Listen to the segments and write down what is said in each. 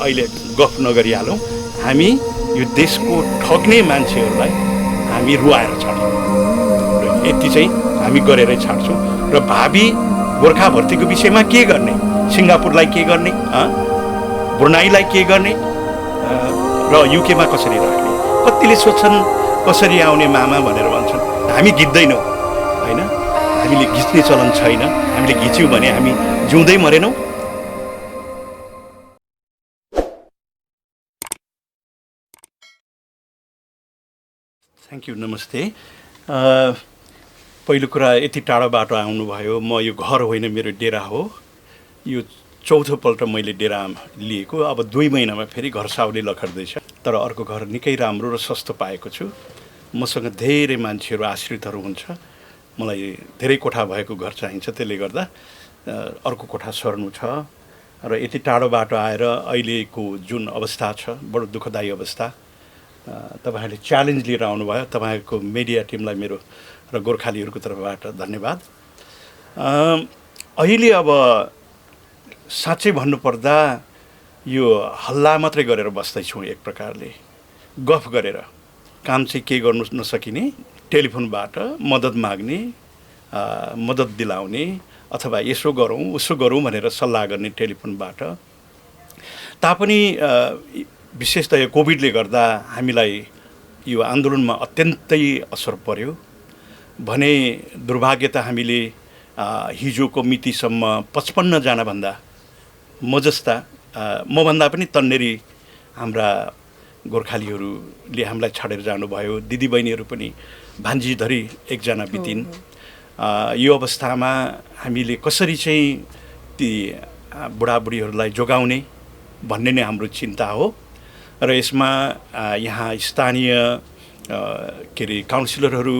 अहिले गफ नगरिहालौँ। हामी यो देशको ठग्ने मान्छेहरूलाई हामी रुवाएर छाड्छौँ र यति चाहिँ हामी गरेरै छाड्छौँ। र भावी गोर्खा भर्तीको विषयमा के गर्ने, सिङ्गापुरलाई के गर्ने, ब्रुनाईलाई के गर्ने र युकेमा कसरी राख्ने। कतिले सोध्छन् कसरी आउने मामा भनेर भन्छन्। हामी घिच्दैनौँ होइन, हामीले घिच्ने चलन छैन। हामीले घिच्यौँ भने हामी जिउँदै मरेनौँ। थ्याङ्क यू, नमस्ते। पहिलो कुरा, यति टाढोबाट आउनुभयो। म यो घर होइन, मेरो डेरा हो। यो चौथोपल्ट मैले डेरा लिएको। अब 2 महिनामा फेरि घर साउले लखड्दैछ। तर अर्को घर निकै राम्रो र सस्तो पाएको छु। मसँग धेरै मान्छेहरू आश्रितहरू हुन्छ। मलाई धेरै कोठा भएको घर चाहिन्छ, त्यसले गर्दा अर्को कोठा सर्नु छ। र यति टाढोबाट आएर अहिलेको जुन अवस्था छ, बडो दुःखदायी अवस्था, तपाईँहरूले च्यालेन्ज लिएर आउनुभयो। तपाईँको मिडिया टिमलाई मेरो र गोर्खालीहरूको तर्फबाट धन्यवाद। अहिले अब साँच्चै भन्नुपर्दा यो हल्ला मात्रै गरेर बस्दैछौँ। एक प्रकारले गफ गरेर काम चाहिँ के गर्नु नसकिने, टेलिफोनबाट मद्दत माग्ने, मद्दत दिलाउने, अथवा यसो गरौँ उसो गरौँ भनेर सल्लाह गर्ने टेलिफोनबाट। तापनि विशेषतया कोभिडले गर्दा हामीलाई यो आन्दोलनमा अत्यन्तै असर पर्यो भने दुर्भाग्यता हामीले हिजोको मितिसम्म 55 जनाभन्दा म जस्ता मभन्दा पनि तन्नेरी हाम्रा गोर्खालीहरूले हामीलाई छाडेर जानुभयो। दिदीबहिनीहरू पनि भान्जीधरी एकजना बितिन्। यो अवस्थामा हामीले कसरी चाहिँ ती बुढाबुढीहरूलाई जोगाउने भन्ने नै हाम्रो चिन्ता हो। र यसमा यहाँ स्थानीय के अरे काउन्सिलरहरू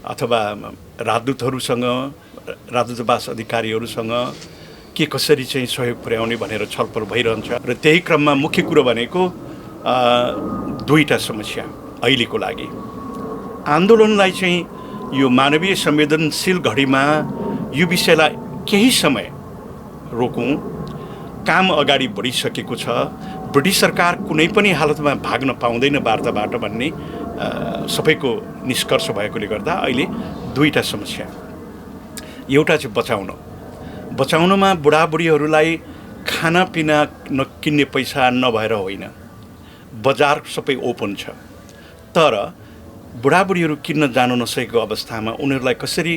अथवा राजदूतहरूसँग, राजदूतावास अधिकारीहरूसँग के कसरी चाहिँ सहयोग पुर्याउने भनेर छलफल भइरहन्छ। र त्यही क्रममा मुख्य कुरो भनेको 2टा समस्या अहिलेको लागि। आन्दोलनलाई चाहिँ यो मानवीय संवेदनशील घडीमा यो विषयलाई केही समय रोकौँ। काम अगाडि बढिसकेको छ। ब्रिटिस सरकार कुनै पनि हालतमा भाग्न पाउँदैन वार्ताबाट भन्ने सबैको निष्कर्ष भएकोले गर्दा अहिले 2टा समस्या। एउटा चाहिँ बचाउनमा बुढाबुढीहरूलाई खानापिना किन्ने पैसा नभएर होइन, बजार सबै ओपन छ। तर बुढाबुढीहरू किन्न जान नसकेको अवस्थामा उनीहरूलाई कसरी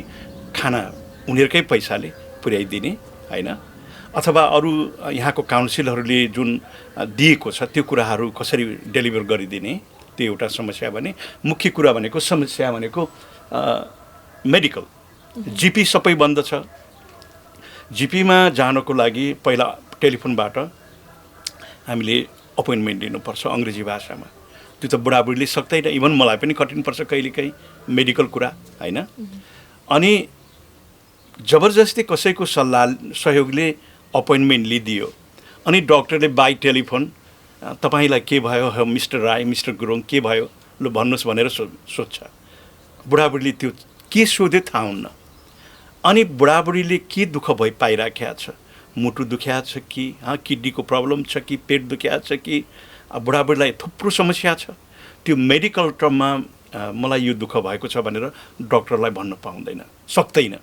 खाना उनीहरूकै पैसाले पुर्याइदिने होइन, अथवा अरू यहाँको काउन्सिलहरूले जुन दिएको छ त्यो कुराहरू कसरी डेलिभर गरिदिने, त्यो एउटा समस्या भने। मुख्य कुरा भनेको समस्या भनेको मेडिकल। जिपी सबै बन्द छ। जिपीमा जानको लागि पहिला टेलिफोनबाट हामीले अपोइन्टमेन्ट लिनुपर्छ अङ्ग्रेजी भाषामा। त्यो त बुढाबुढीले सक्दैन, इभन मलाई पनि कठिन पर्छ कहिलेकाहीँ मेडिकल कुरा होइन। अनि जबरजस्ती कसैको सल्लाह सहयोगले अपोइन्टमेन्ट लिदियो। अनि डक्टरले बाई टेलिफोन तपाईँलाई के भयो मिस्टर राई, मिस्टर गुरुङ के भयो ल भन्नुहोस् भनेर सोध्छ। बुढाबुढीले त्यो के सोध्यो थाहा हुन्न। अनि बुढाबुढीले के दुःख पाइराखेको छ, मुटु दुख्या छ कि किडनीको प्रब्लम छ कि पेट दुख्या छ कि बुढाबुढीलाई थुप्रो समस्या छ। त्यो मेडिकल टर्ममा मलाई यो दुःख भएको छ भनेर डक्टरलाई भन्न पाउँदैन, सक्दैन।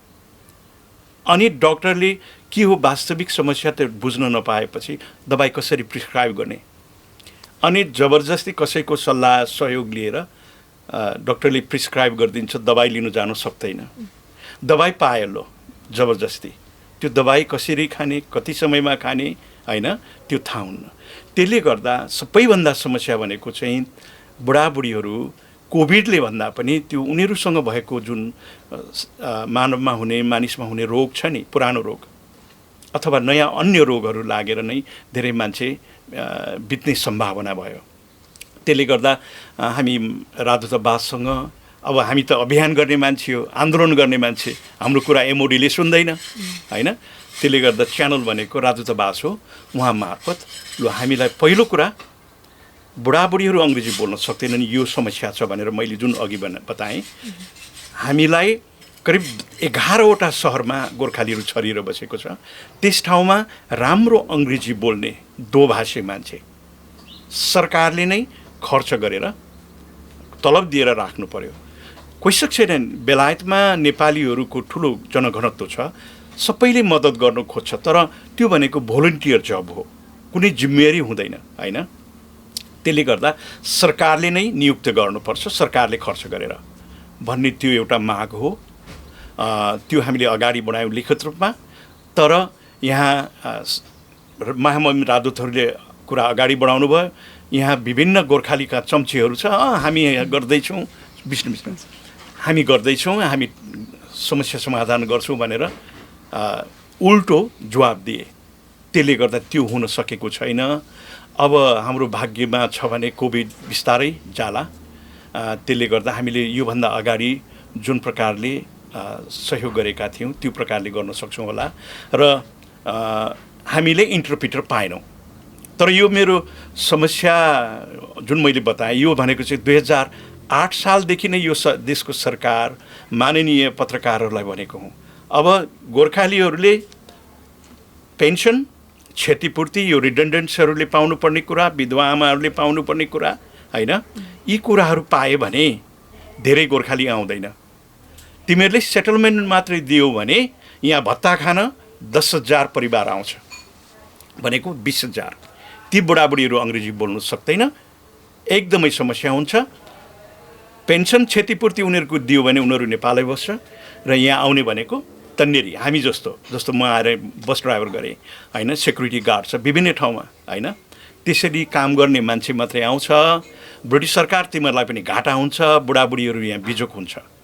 अनि डक्टरले के हो वास्तविक समस्या त बुझ्न नपाएपछि दबाई कसरी प्रिस्क्राइब गर्ने। अनि जबरजस्ती कसैको सल्लाह सहयोग लिएर डक्टरले प्रिस्क्राइब गरिदिन्छ, दबाई लिनु जानु सक्दैन। दबाई पायो लो जबरजस्ती, त्यो दबाई कसरी खाने, कति समयमा खाने होइन, त्यो थाहा हुन्न। त्यसले गर्दा सबैभन्दा समस्या भनेको चाहिँ बुढाबुढीहरू कोभिडले भन्दा पनि त्यो उनीहरूसँग भएको जुन मानवमा हुने, मानिसमा हुने रोग छ नि, पुरानो रोग अथवा नयाँ अन्य रोगहरू लागेर नै धेरै मान्छे बित्ने सम्भावना भयो। त्यसले गर्दा हामी राजदूतावाससँग, अब हामी त अभियान गर्ने मान्छे हो, आन्दोलन गर्ने मान्छे, हाम्रो कुरा एमओडीले सुन्दैन होइन। त्यसले गर्दा च्यानल भनेको राजदूतावास हो। उहाँ मार्फत ल हामीलाई पहिलो कुरा बुढाबुढीहरू अङ्ग्रेजी बोल्न सक्दैनन्, यो समस्या छ भनेर मैले जुन अघि बताएँ। हामीलाई करिब 11वटा सहरमा गोर्खालीहरू छरिएर बसेको छ। त्यस ठाउँमा राम्रो अङ्ग्रेजी बोल्ने दोभाषी मान्छे सरकारले नै खर्च गरेर तलब दिएर राख्नु पर्यो। कोइसक छैनन्। बेलायतमा नेपालीहरूको ठुलो जनघनत्व छ, सबैले मद्दत गर्न खोज्छ, तर त्यो भनेको भोलिन्टियर जब हो, कुनै जिम्मेवारी हुँदैन हैन। त्यसले गर्दा सरकारले नै नियुक्त गर्नुपर्छ, सरकारले खर्च गरेर भन्ने त्यो एउटा माग हो। त्यो हामीले अगाडि बढायौँ लिखित रूपमा। तर यहाँ महामहिम राजदूतहरूले कुरा अगाडि बढाउनु भयो। यहाँ विभिन्न गोर्खालीका चम्चीहरू छ, हामी गर्दैछौँ, हामी गर्दैछौँ, हामी समस्या समाधान गर्छौँ भनेर उल्टो जवाब दिए। त्यसले गर्दा त्यो हुन सकेको छैन। अब हाम्रो भाग्यमा छ भने कोभिड बिस्तारै जाला। त्यसले गर्दा हामीले योभन्दा अगाडि जुन प्रकारले सहयोग गरेका थियौँ त्यो प्रकारले गर्न सक्छौँ होला। र हामीले इन्टरप्रिटर पाएनौँ। तर यो मेरो समस्या जुन मैले बताएँ, यो भनेको चाहिँ 2008 सालदेखि नै यो देशको सरकार माननीय पत्रकारहरूलाई भनेको हुँ। अब गोर्खालीहरूले पेन्सन, क्षतिपूर्ति, यो रिडन्डेन्ट्सहरूले पाउनुपर्ने कुरा, विधवा आमाहरूले पाउनुपर्ने कुरा हैन, यी कुराहरू पाए भने धेरै गोर्खाली आउँदैन। तिमीहरूले सेटलमेन्ट मात्रै दियो भने यहाँ भत्ता खान 10,000 परिवार आउँछ भनेको 20,000। ती बुढाबुढीहरू अङ्ग्रेजी बोल्नु सक्दैन, एकदमै समस्या हुन्छ। पेन्सन क्षतिपूर्ति उनीहरूको दियो भने उनीहरू नेपालै बस्छ र यहाँ आउने भनेको तन्नेरी हामी जस्तो म आएर बस ड्राइभर गरेँ हैन, सेक्युरिटी गार्ड छ विभिन्न ठाउँमा हैन, त्यसरी काम गर्ने मान्छे मात्रै आउँछ। ब्रिटिस सरकार तिमीहरूलाई पनि घाटा हुन्छ, बुढाबुढीहरू यहाँ बिजोक हुन्छ।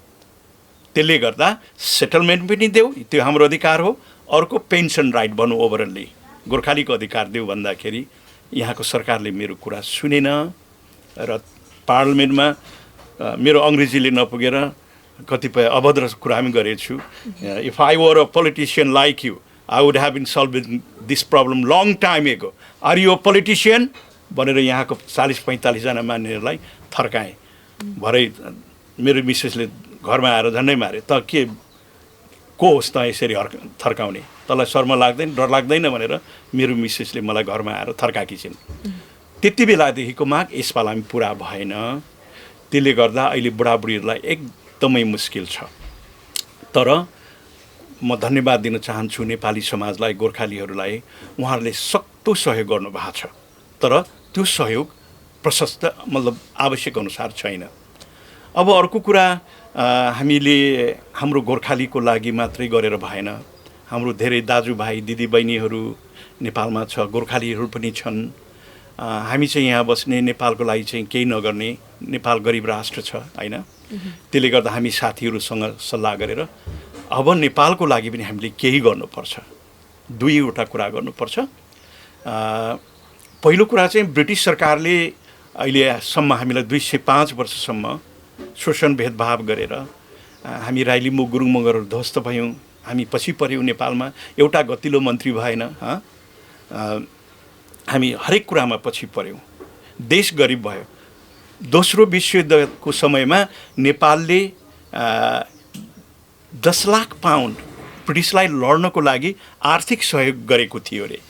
त्यसले गर्दा सेटलमेन्ट पनि देऊ, त्यो हाम्रो अधिकार हो। अर्को पेन्सन राइट बन्नु ओभरअलली गोर्खालीको अधिकार देऊ भन्दाखेरि यहाँको सरकारले मेरो कुरा सुनेन र पार्लिमेन्टमा मेरो अङ्ग्रेजीले नपुगेर कतिपय अभद्र कुरा पनि गरेको छु। If I were a politician like you I would have been solving this problem long time ago. Are you a politician भनेर यहाँको 40-45 जना मान्नेहरूलाई थर्काएँ। भरे मेरो मिसेसले घरमा आएर झन्डै मारे, त के को होस् त यसरी थर्काउने, तँलाई शर्म लाग्दैन, डर लाग्दैन भनेर मेरो मिसेसले मलाई घरमा आएर थर्काकी छिन्। त्यति बेलादेखिको माग यसपालि हामी पुरा भएन। त्यसले गर्दा अहिले बुढाबुढीहरूलाई एकदमै मुस्किल छ। तर म धन्यवाद दिन चाहन्छु नेपाली समाजलाई, गोर्खालीहरूलाई। उहाँहरूले सक्दो सहयोग गर्नुभएको छ, तर त्यो सहयोग प्रशस्त मतलब आवश्यक अनुसार छैन। अब अर्को कुरा, हामीले हाम्रो गोर्खालीको लागि मात्रै गरेर भएन। हाम्रो धेरै दाजुभाइ दिदीबहिनीहरू नेपालमा छ, गोर्खालीहरू पनि छन्। हामी चाहिँ यहाँ बस्ने, नेपालको लागि चाहिँ केही नगर्ने, नेपाल गरिब राष्ट्र छ हैन। त्यसले गर्दा हामी साथीहरूसँग सल्लाह गरेर अब नेपालको लागि पनि हामीले केही गर्नुपर्छ। दुईवटा कुरा गर्नुपर्छ। पहिलो कुरा चाहिँ ब्रिटिस सरकारले अहिलेसम्म हामीलाई 205 वर्षसम्म शोषण भेदभाव गरेर हामी राई लिम्बू गुरुङ मगरहरू ध्वस्त भयौँ। हामी पछि पऱ्यौँ नेपालमा, एउटा गतिलो मन्त्री भएन। हामी हरेक कुरामा पछि पऱ्यौँ, देश गरिब भयो। दोस्रो विश्वयुद्धको समयमा नेपालले 10 लाख पाउन्ड ब्रिटिसलाई लड्नको लागि आर्थिक सहयोग गरेको थियो अरे।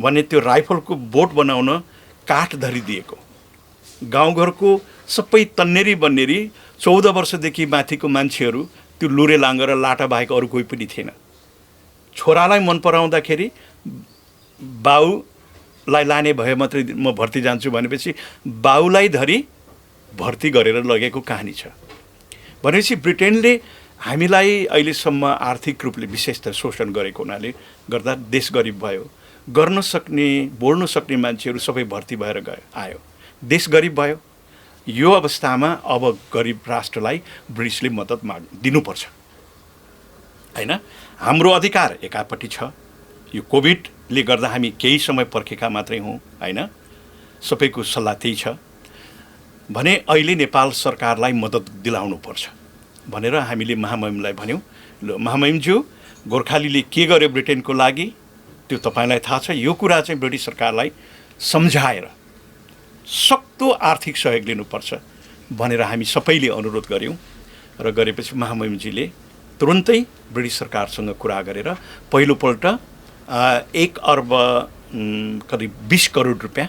भने त्यो राइफलको बोट बनाउन काठ धरिदिएको। गाउँघरको सबै तन्नेरी बन्नेरी 14 वर्षदेखि माथिको मान्छेहरू त्यो लुरे लाङ्गर र लाटा बाहेक अरू कोही पनि थिएन। छोरालाई मन पराउँदाखेरि बाउलाई लाने भए मात्रै म भर्ती जान्छु भनेपछि बाउलाई धरी भर्ती गरेर लगेको कहानी छ। भनेपछि ब्रिटेनले हामीलाई अहिलेसम्म आर्थिक रूपले विशेष त शोषण गरेको हुनाले गर्दा देश गरिब भयो। गर्न सक्ने, बोल्न सक्ने मान्छेहरू सबै भर्ती भएर आयो, देश गरिब भयो। यो अवस्थामा अब गरिब राष्ट्रलाई ब्रिटिसले मद्दत दिनुपर्छ हैन। हाम्रो अधिकार एकापट्टि छ। यो कोभिडले गर्दा हामी केही समय पर्खेका मात्रै हौँ हैन, सबैको सल्लाह त्यही छ भने अहिले नेपाल सरकारलाई मद्दत दिलाउनुपर्छ भनेर हामीले महामहिमलाई भन्यौँ। ल महामहिमज्यू, गोर्खालीले के गर्यो ब्रिटेनको लागि त्यो तपाईँलाई थाहा छ। यो कुरा चाहिँ ब्रिटिस सरकारलाई सम्झाएर सक्दो आर्थिक सहयोग लिनुपर्छ भनेर हामी सबैले अनुरोध गऱ्यौँ। र गरेपछि महामहिमजीले तुरुन्तै ब्रिटिस सरकारसँग कुरा गरेर पहिलोपल्ट 1 अर्ब करिब 20 करोड रुपियाँ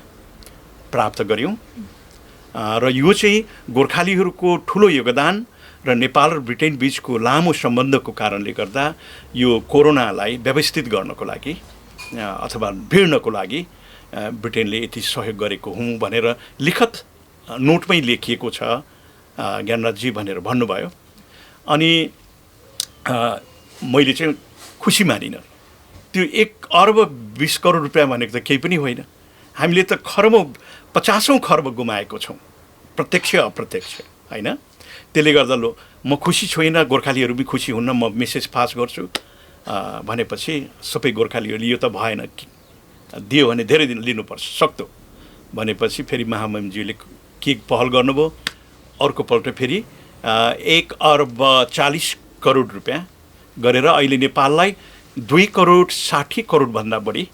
प्राप्त गर्यौँ र यो चाहिँ गोर्खालीहरूको ठुलो योगदान र नेपाल र ब्रिटेन बीचको लामो सम्बन्धको कारणले गर्दा यो कोरोनालाई व्यवस्थित गर्नको लागि अथवा भिड्नको लागि ब्रिटेनले यति सहयोग गरेको हुँ भनेर लिखत नोटमै लेखिएको छ ज्ञानराजजी भनेर भन्नुभयो। अनि मैले चाहिँ खुसी मानिनँ। त्यो 1 अर्ब 20 करोड रुपियाँ भनेको त केही पनि होइन। हामीले त खरबौँ 50औं खर्ब गुमाएको छौँ, प्रत्यक्ष अप्रत्यक्ष होइन। त्यसले गर्दा म खुसी छुइनँ, गोर्खालीहरू पनि खुसी हुन्न, म मेसेज पास गर्छु भनेपछि सबै गोर्खालीहरूले यो त भएन, दियो भने धेरै दिन लिनुपर्छ सक्दो भनेपछि फेरि महामहिमज्यूले के पहल गर्नुभयो, अर्कोपल्ट फेरि 1 अर्ब 40 करोड रुपियाँ गरेर अहिले नेपाललाई 2 करोड 60 करोडभन्दा बढी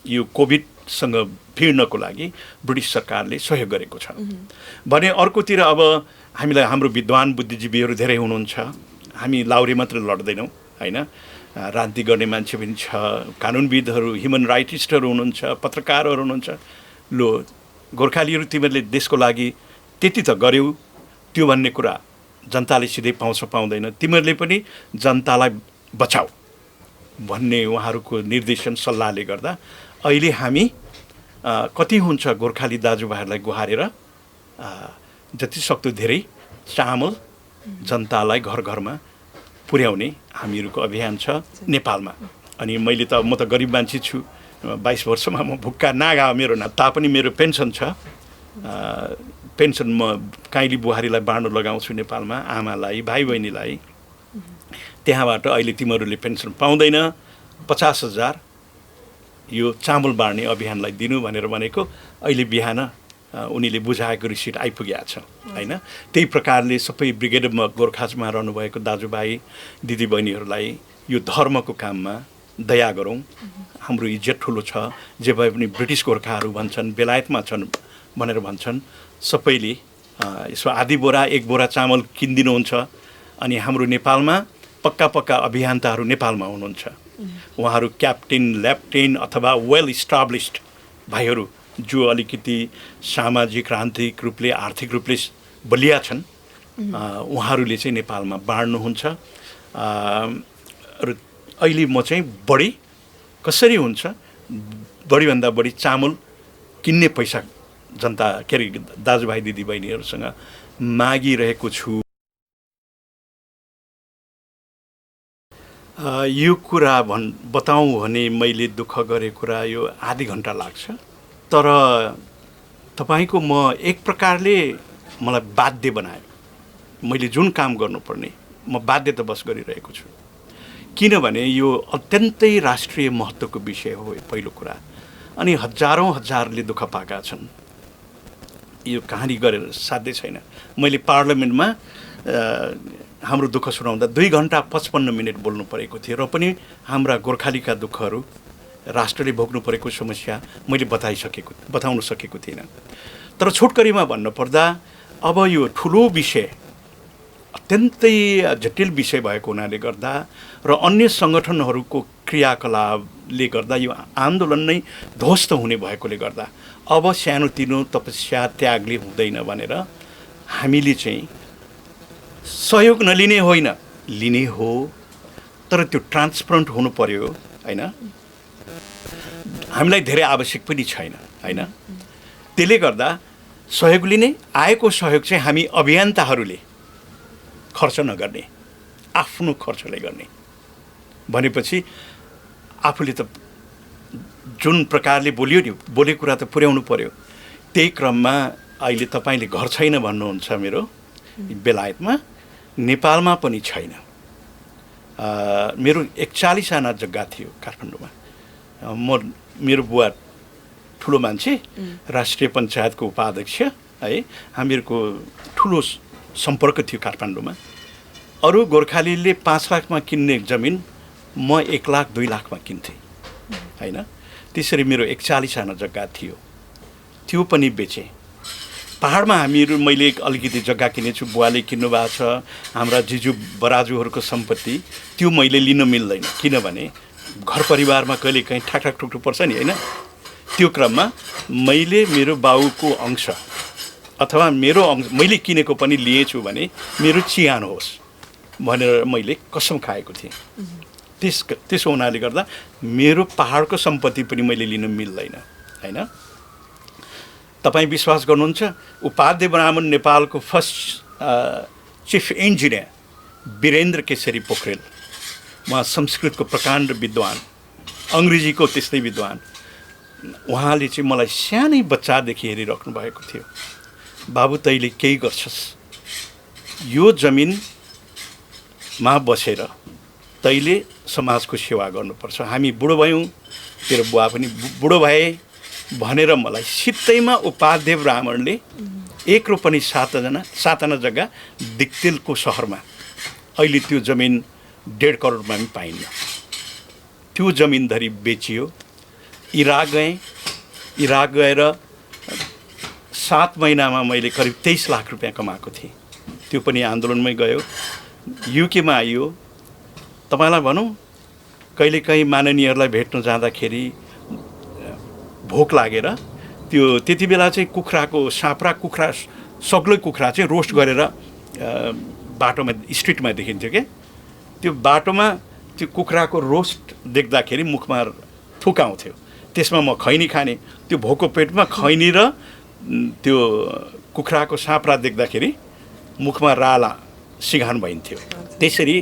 यो कोभिडसँग भिड्नको लागि ब्रिटिस सरकारले सहयोग गरेको छ भने अर्कोतिर अब हामीलाई हाम्रो विद्वान बुद्धिजीवीहरू धेरै हुनुहुन्छ। हामी लाउरे मात्र लड्दैनौँ होइन, राजनीति गर्ने मान्छे पनि छ, कानुनविदहरू, ह्युमन राइटिस्टहरू हुनुहुन्छ, पत्रकारहरू हुनुहुन्छ। लो गोर्खालीहरू तिमीहरूले देशको लागि त्यति त गर्यौ, त्यो भन्ने कुरा जनताले सिधै पाउँछ पाउँदैन, तिमीहरूले पनि जनतालाई बचाऊ भन्ने उहाँहरूको निर्देशन सल्लाहले गर्दा अहिले हामी कति हुन्छ गोर्खाली दाजुभाइहरूलाई गुहारेर जति सक्दो धेरै चामल जनतालाई घर घरमा पुर्याउने हामीहरूको अभियान छ नेपालमा। अनि मैले त म त गरिब मान्छे छु, 22 वर्षमा म भुक्का नागा मेरो तापनि मेरो पेन्सन छ। पेन्सन म काइली बुहारीलाई बाँड्नु लगाउँछु नेपालमा, आमालाई, भाइ बहिनीलाई। त्यहाँबाट अहिले तिमीहरूले पेन्सन पाउँदैन, 50,000 यो चामल बाँड्ने अभियानलाई दिनु भनेर भनेको अहिले बिहान उनीले बुझाएको रिसिट आइपुगेको छ होइन। त्यही प्रकारले सबै ब्रिगेड गोर्खाजमा रहनुभएको दाजुभाइ दिदीबहिनीहरूलाई यो धर्मको काममा दया गरौँ। हाम्रो इज्जत ठुलो छ, जे भए पनि ब्रिटिस गोर्खाहरू भन्छन्, बेलायतमा छन् भनेर भन्छन्, सबैले यसो आधी बोरा 1 बोरा चामल किनिदिनुहुन्छ। अनि हाम्रो नेपालमा पक्का पक्का अभियन्ताहरू नेपालमा हुनुहुन्छ, उहाँहरू क्याप्टेन लेफ्टेन अथवा वेल इस्टाब्लिस्ड भाइहरू जो अलिकति सामाजिक राजनीतिक रूपले आर्थिक रूपले बलिया छन्, उहाँहरूले चाहिँ नेपालमा बाँड्नुहुन्छ। र अहिले म चाहिँ बढी कसरी हुन्छ बढीभन्दा बढी चामल किन्ने पैसा जनता के अरे दाजुभाइ दिदीबहिनीहरूसँग मागिरहेको छु। यो कुरा बताउँ भने मैले दुःख गरे कुरा यो आधी घन्टा लाग्छ, तर तपाईको म एक प्रकारले मलाई बाध्य बनायो। मैले जुन काम गर्नुपर्ने म बाध्यतावश गरिरहेको छु, किनभने यो अत्यन्तै राष्ट्रिय महत्त्वको विषय हो पहिलो कुरा। अनि हजारले दुःख पाएका छन्, यो कहानी गरेर साध्य छैन। मैले पार्लियामेन्टमा हाम्रो दुःख सुनाउँदा 2 घन्टा 55 मिनट बोल्नु परेको थियो र पनि हाम्रा गोर्खालीका दुःखहरू, राष्ट्रले भोग्नु परेको समस्या मैले बताउन सकेको थिइनँ। तर छोटकरीमा भन्नुपर्दा अब यो ठुलो विषय, अत्यन्तै जटिल विषय भएको हुनाले गर्दा र अन्य सङ्गठनहरूको क्रियाकलापले गर्दा यो आन्दोलन नै ध्वस्त हुने भएकोले गर्दा अब सानोतिनो तपस्या त्यागले हुँदैन भनेर हामीले चाहिँ सहयोग नलिने होइन, लिने हो, तर त्यो ट्रान्सपरेन्ट हुनु पर्यो हैन। हामीलाई धेरै आवश्यक पनि छैन हैन। त्यसले गर्दा सहयोग लिने, आएको सहयोग चाहिँ हामी अभियन्ताहरूले खर्च नगर्ने, आफ्नो खर्चले गर्ने भनेपछि आफूले त जुन प्रकारले बोलेको कुरा त पुर्याउनु पर्यो। त्यही क्रममा अहिले तपाईले घर छैन भन्नुहुन्छ मेरो बेलायतमा, नेपालमा पनि छैन। मेरो 41 आना जग्गा थियो काठमाडौँमा। मेरो बुवा ठुलो मान्छे, राष्ट्रिय पञ्चायतको उपाध्यक्ष है, हामीहरूको ठुलो सम्पर्क थियो काठमाडौँमा। अरू गोर्खालीले 5 लाखमा किन्ने जमिन म 1 लाख 2 लाखमा किन्थेँ हैन। त्यसरी मेरो 41 आना जग्गा थियो, त्यो पनि बेचेँ। पहाडमा हामीहरू मैले अलिकति जग्गा किनेछु, बुवाले किन्नु भएको छ, हाम्रा जिजु बराजुहरूको सम्पत्ति, त्यो मैले लिन मिल्दैन। किनभने घर परिवारमा कहिले काहीँ ठाकठाक ठुक्ठुक पर्छ नि, होइन? त्यो क्रममा मैले मेरो बाउको अंश अथवा मेरो अंश मैले किनेको पनि लिएछु भने मेरो चिहान होस् भनेर मैले कसम खाएको थिएँ। त्यसो हुनाले गर्दा मेरो पहाडको सम्पत्ति पनि मैले लिन मिल्दैन, होइन? तपाईँ विश्वास गर्नुहुन्छ? उपाध्याय ब्राह्मण नेपालको first chief engineer Virendra Keshari Pokharel, उहाँ संस्कृतको प्रकाण्ड विद्वान, अङ्ग्रेजीको त्यस्तै विद्वान, उहाँले चाहिँ मलाई सानै बच्चादेखि हेरिराख्नु भएको थियो। बाबु तैँले केही गर्छस्, यो जमिनमा बसेर तैँले समाजको सेवा गर्नुपर्छ। हामी बुढो भयौँ, तेरो बुवा पनि बुढो भए भनेर मलाई सित्तैमा उपाध्याय ब्राह्मणले 1 रोपनी 7 जग्गा दिक्तेलको सहरमा, अहिले त्यो जमिन 1.5 करोडमा पनि पाइन्न, त्यो जमिनधरि बेचियो। इराक गएर 7 महिनामा मैले करिब 23 लाख रुपियाँ कमाएको थिएँ। त्यो पनि आन्दोलनमै गयो। युकेमा आइयो। तपाईँलाई भनौँ, कहिलेकाहीँ माननीयहरूलाई भेट्न जाँदाखेरि भोक लागेर त्यो त्यति बेला चाहिँ कुखुराको साप्रा कुखुरा सग्लै कुखुरा चाहिँ रोस्ट गरेर बाटोमा स्ट्रिटमा देखिन्थ्यो क्या। त्यो बाटोमा त्यो कुखुराको रोस्ट देख्दाखेरि मुखमा थुकाउँथ्यो। त्यसमा म खैनी खाने, त्यो भोको पेटमा खैनी र त्यो कुखुराको साप्रा देख्दाखेरि मुखमा राला सिघान भइन्थ्यो। त्यसरी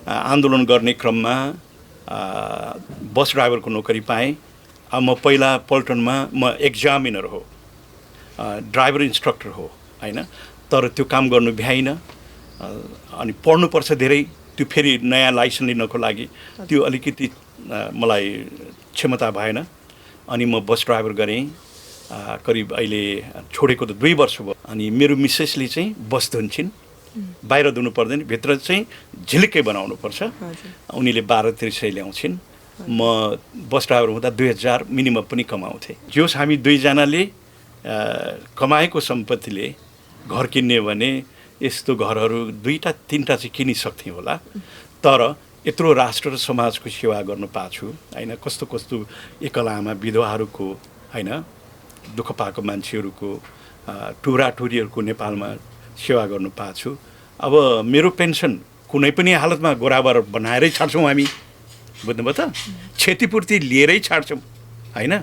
आन्दोलन गर्ने क्रममा बस ड्राइभरको नोकरी पाएँ। अब म पहिला पल्टनमा म एक्जामिनर हो, ड्राइभर इन्स्ट्रक्टर हो, होइन? तर त्यो काम गर्नु भ्याइनँ। अनि पढ्नुपर्छ धेरै, त्यो फेरि नयाँ लाइसेन्स लिनको लागि त्यो अलिकति मलाई क्षमता भएन। अनि म बस ड्राइभर गरेँ। करिब अहिले छोडेको त 2 वर्ष भयो। अनि मेरो मिसेसले चाहिँ बस धुन्छन्, बाहिर धुनु पर्दैन, भित्र चाहिँ झिलिक्कै बनाउनुपर्छ। उनीले 12-13 ल्याउँछिन्। म बस ड्राइभर हुँदा 2000 मिनिमम पनि कमाउँथेँ। जोस् हामी दुईजनाले कमाएको सम्पत्तिले घर किन्ने भने यस्तो घरहरू 2-3टा चाहिँ किनिसक्थेँ होला। तर यत्रो राष्ट्र र समाजको सेवा गर्न पाछु, होइन? कस्तो कस्तो एकलामा विधवाहरूको, होइन, दुःख पाएको मान्छेहरूको, टुराटुरीहरूको नेपालमा सेवा गर्नु पाछु। अब मेरो पेन्सन कुनै पनि हालतमा गोराबर बनाएरै छाड्छौँ हामी, बुझ्नुभयो त? क्षतिपूर्ति लिएरै छाड्छौँ, होइन?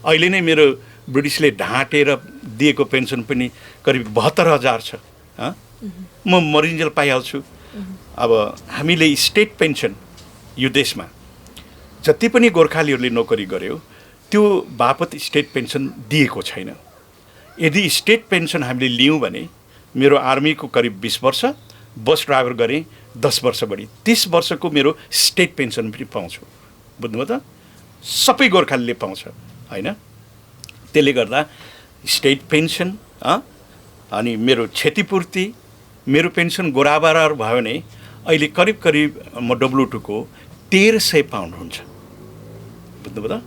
अहिले नै मेरो ब्रिटिसले ढाँटेर दिएको पेन्सन पनि करिब 72,000 छ। म मरिन्जेल पाइहाल्छु। अब हामीले स्टेट पेन्सन यो देशमा जति पनि गोर्खालीहरूले नोकरी गर्यो त्यो बापत स्टेट पेन्सन दिएको छैन। यदि स्टेट पेन्सन हामीले लियौँ भने मेरो आर्मीको करिब 20 वर्ष, बस ड्राइभर गरेँ 10 वर्ष बढी, 30 वर्षको मेरो स्टेट पेन्सन पनि पाउँछु, बुझ्नुभयो त? सबै गोर्खालीले पाउँछ, होइन? त्यसले गर्दा स्टेट पेन्सन अनि मेरो क्षतिपूर्ति, मेरो पेन्सन गोराबार भयो भने अहिले करिब म W2 को 1300 पाउन्ड हुन्छ, बुझ्नुभयो त?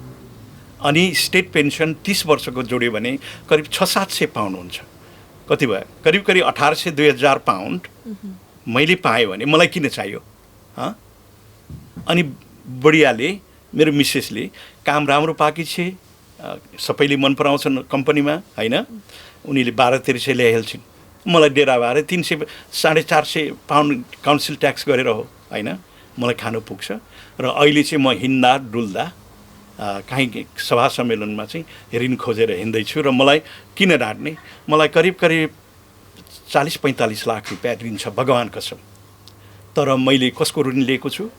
अनि स्टेट पेन्सन 30 वर्षको जोड्यो भने करिब 600-700 पाउन्ड हुन्छ। कति भयो? करिब 1800-2000 पाउन्ड मैले पाएँ भने मलाई किन चाहियो? अनि बढियाले मेरो मिसेसले काम राम्रो पाकी छे, सबैले मन पराउँछन् कम्पनीमा, होइन? उनीले 12-1300 ल्याइहाल्छन्। मलाई डेरा भएर 300-450 पाउन्ड काउन्सिल ट्याक्स गरेर हो, होइन? मलाई खानु पुग्छ। र अहिले चाहिँ म हिँड्दा डुल्दा काहीँ सभा सम्मेलनमा चाहिँ ऋण खोजेर हिँड्दैछु। र मलाई किन डाँट्ने? मलाई करिब 40-45 लाख रुपियाँ ऋण छ, भगवान् कसम। तर मैले कसको ऋण लिएको छु?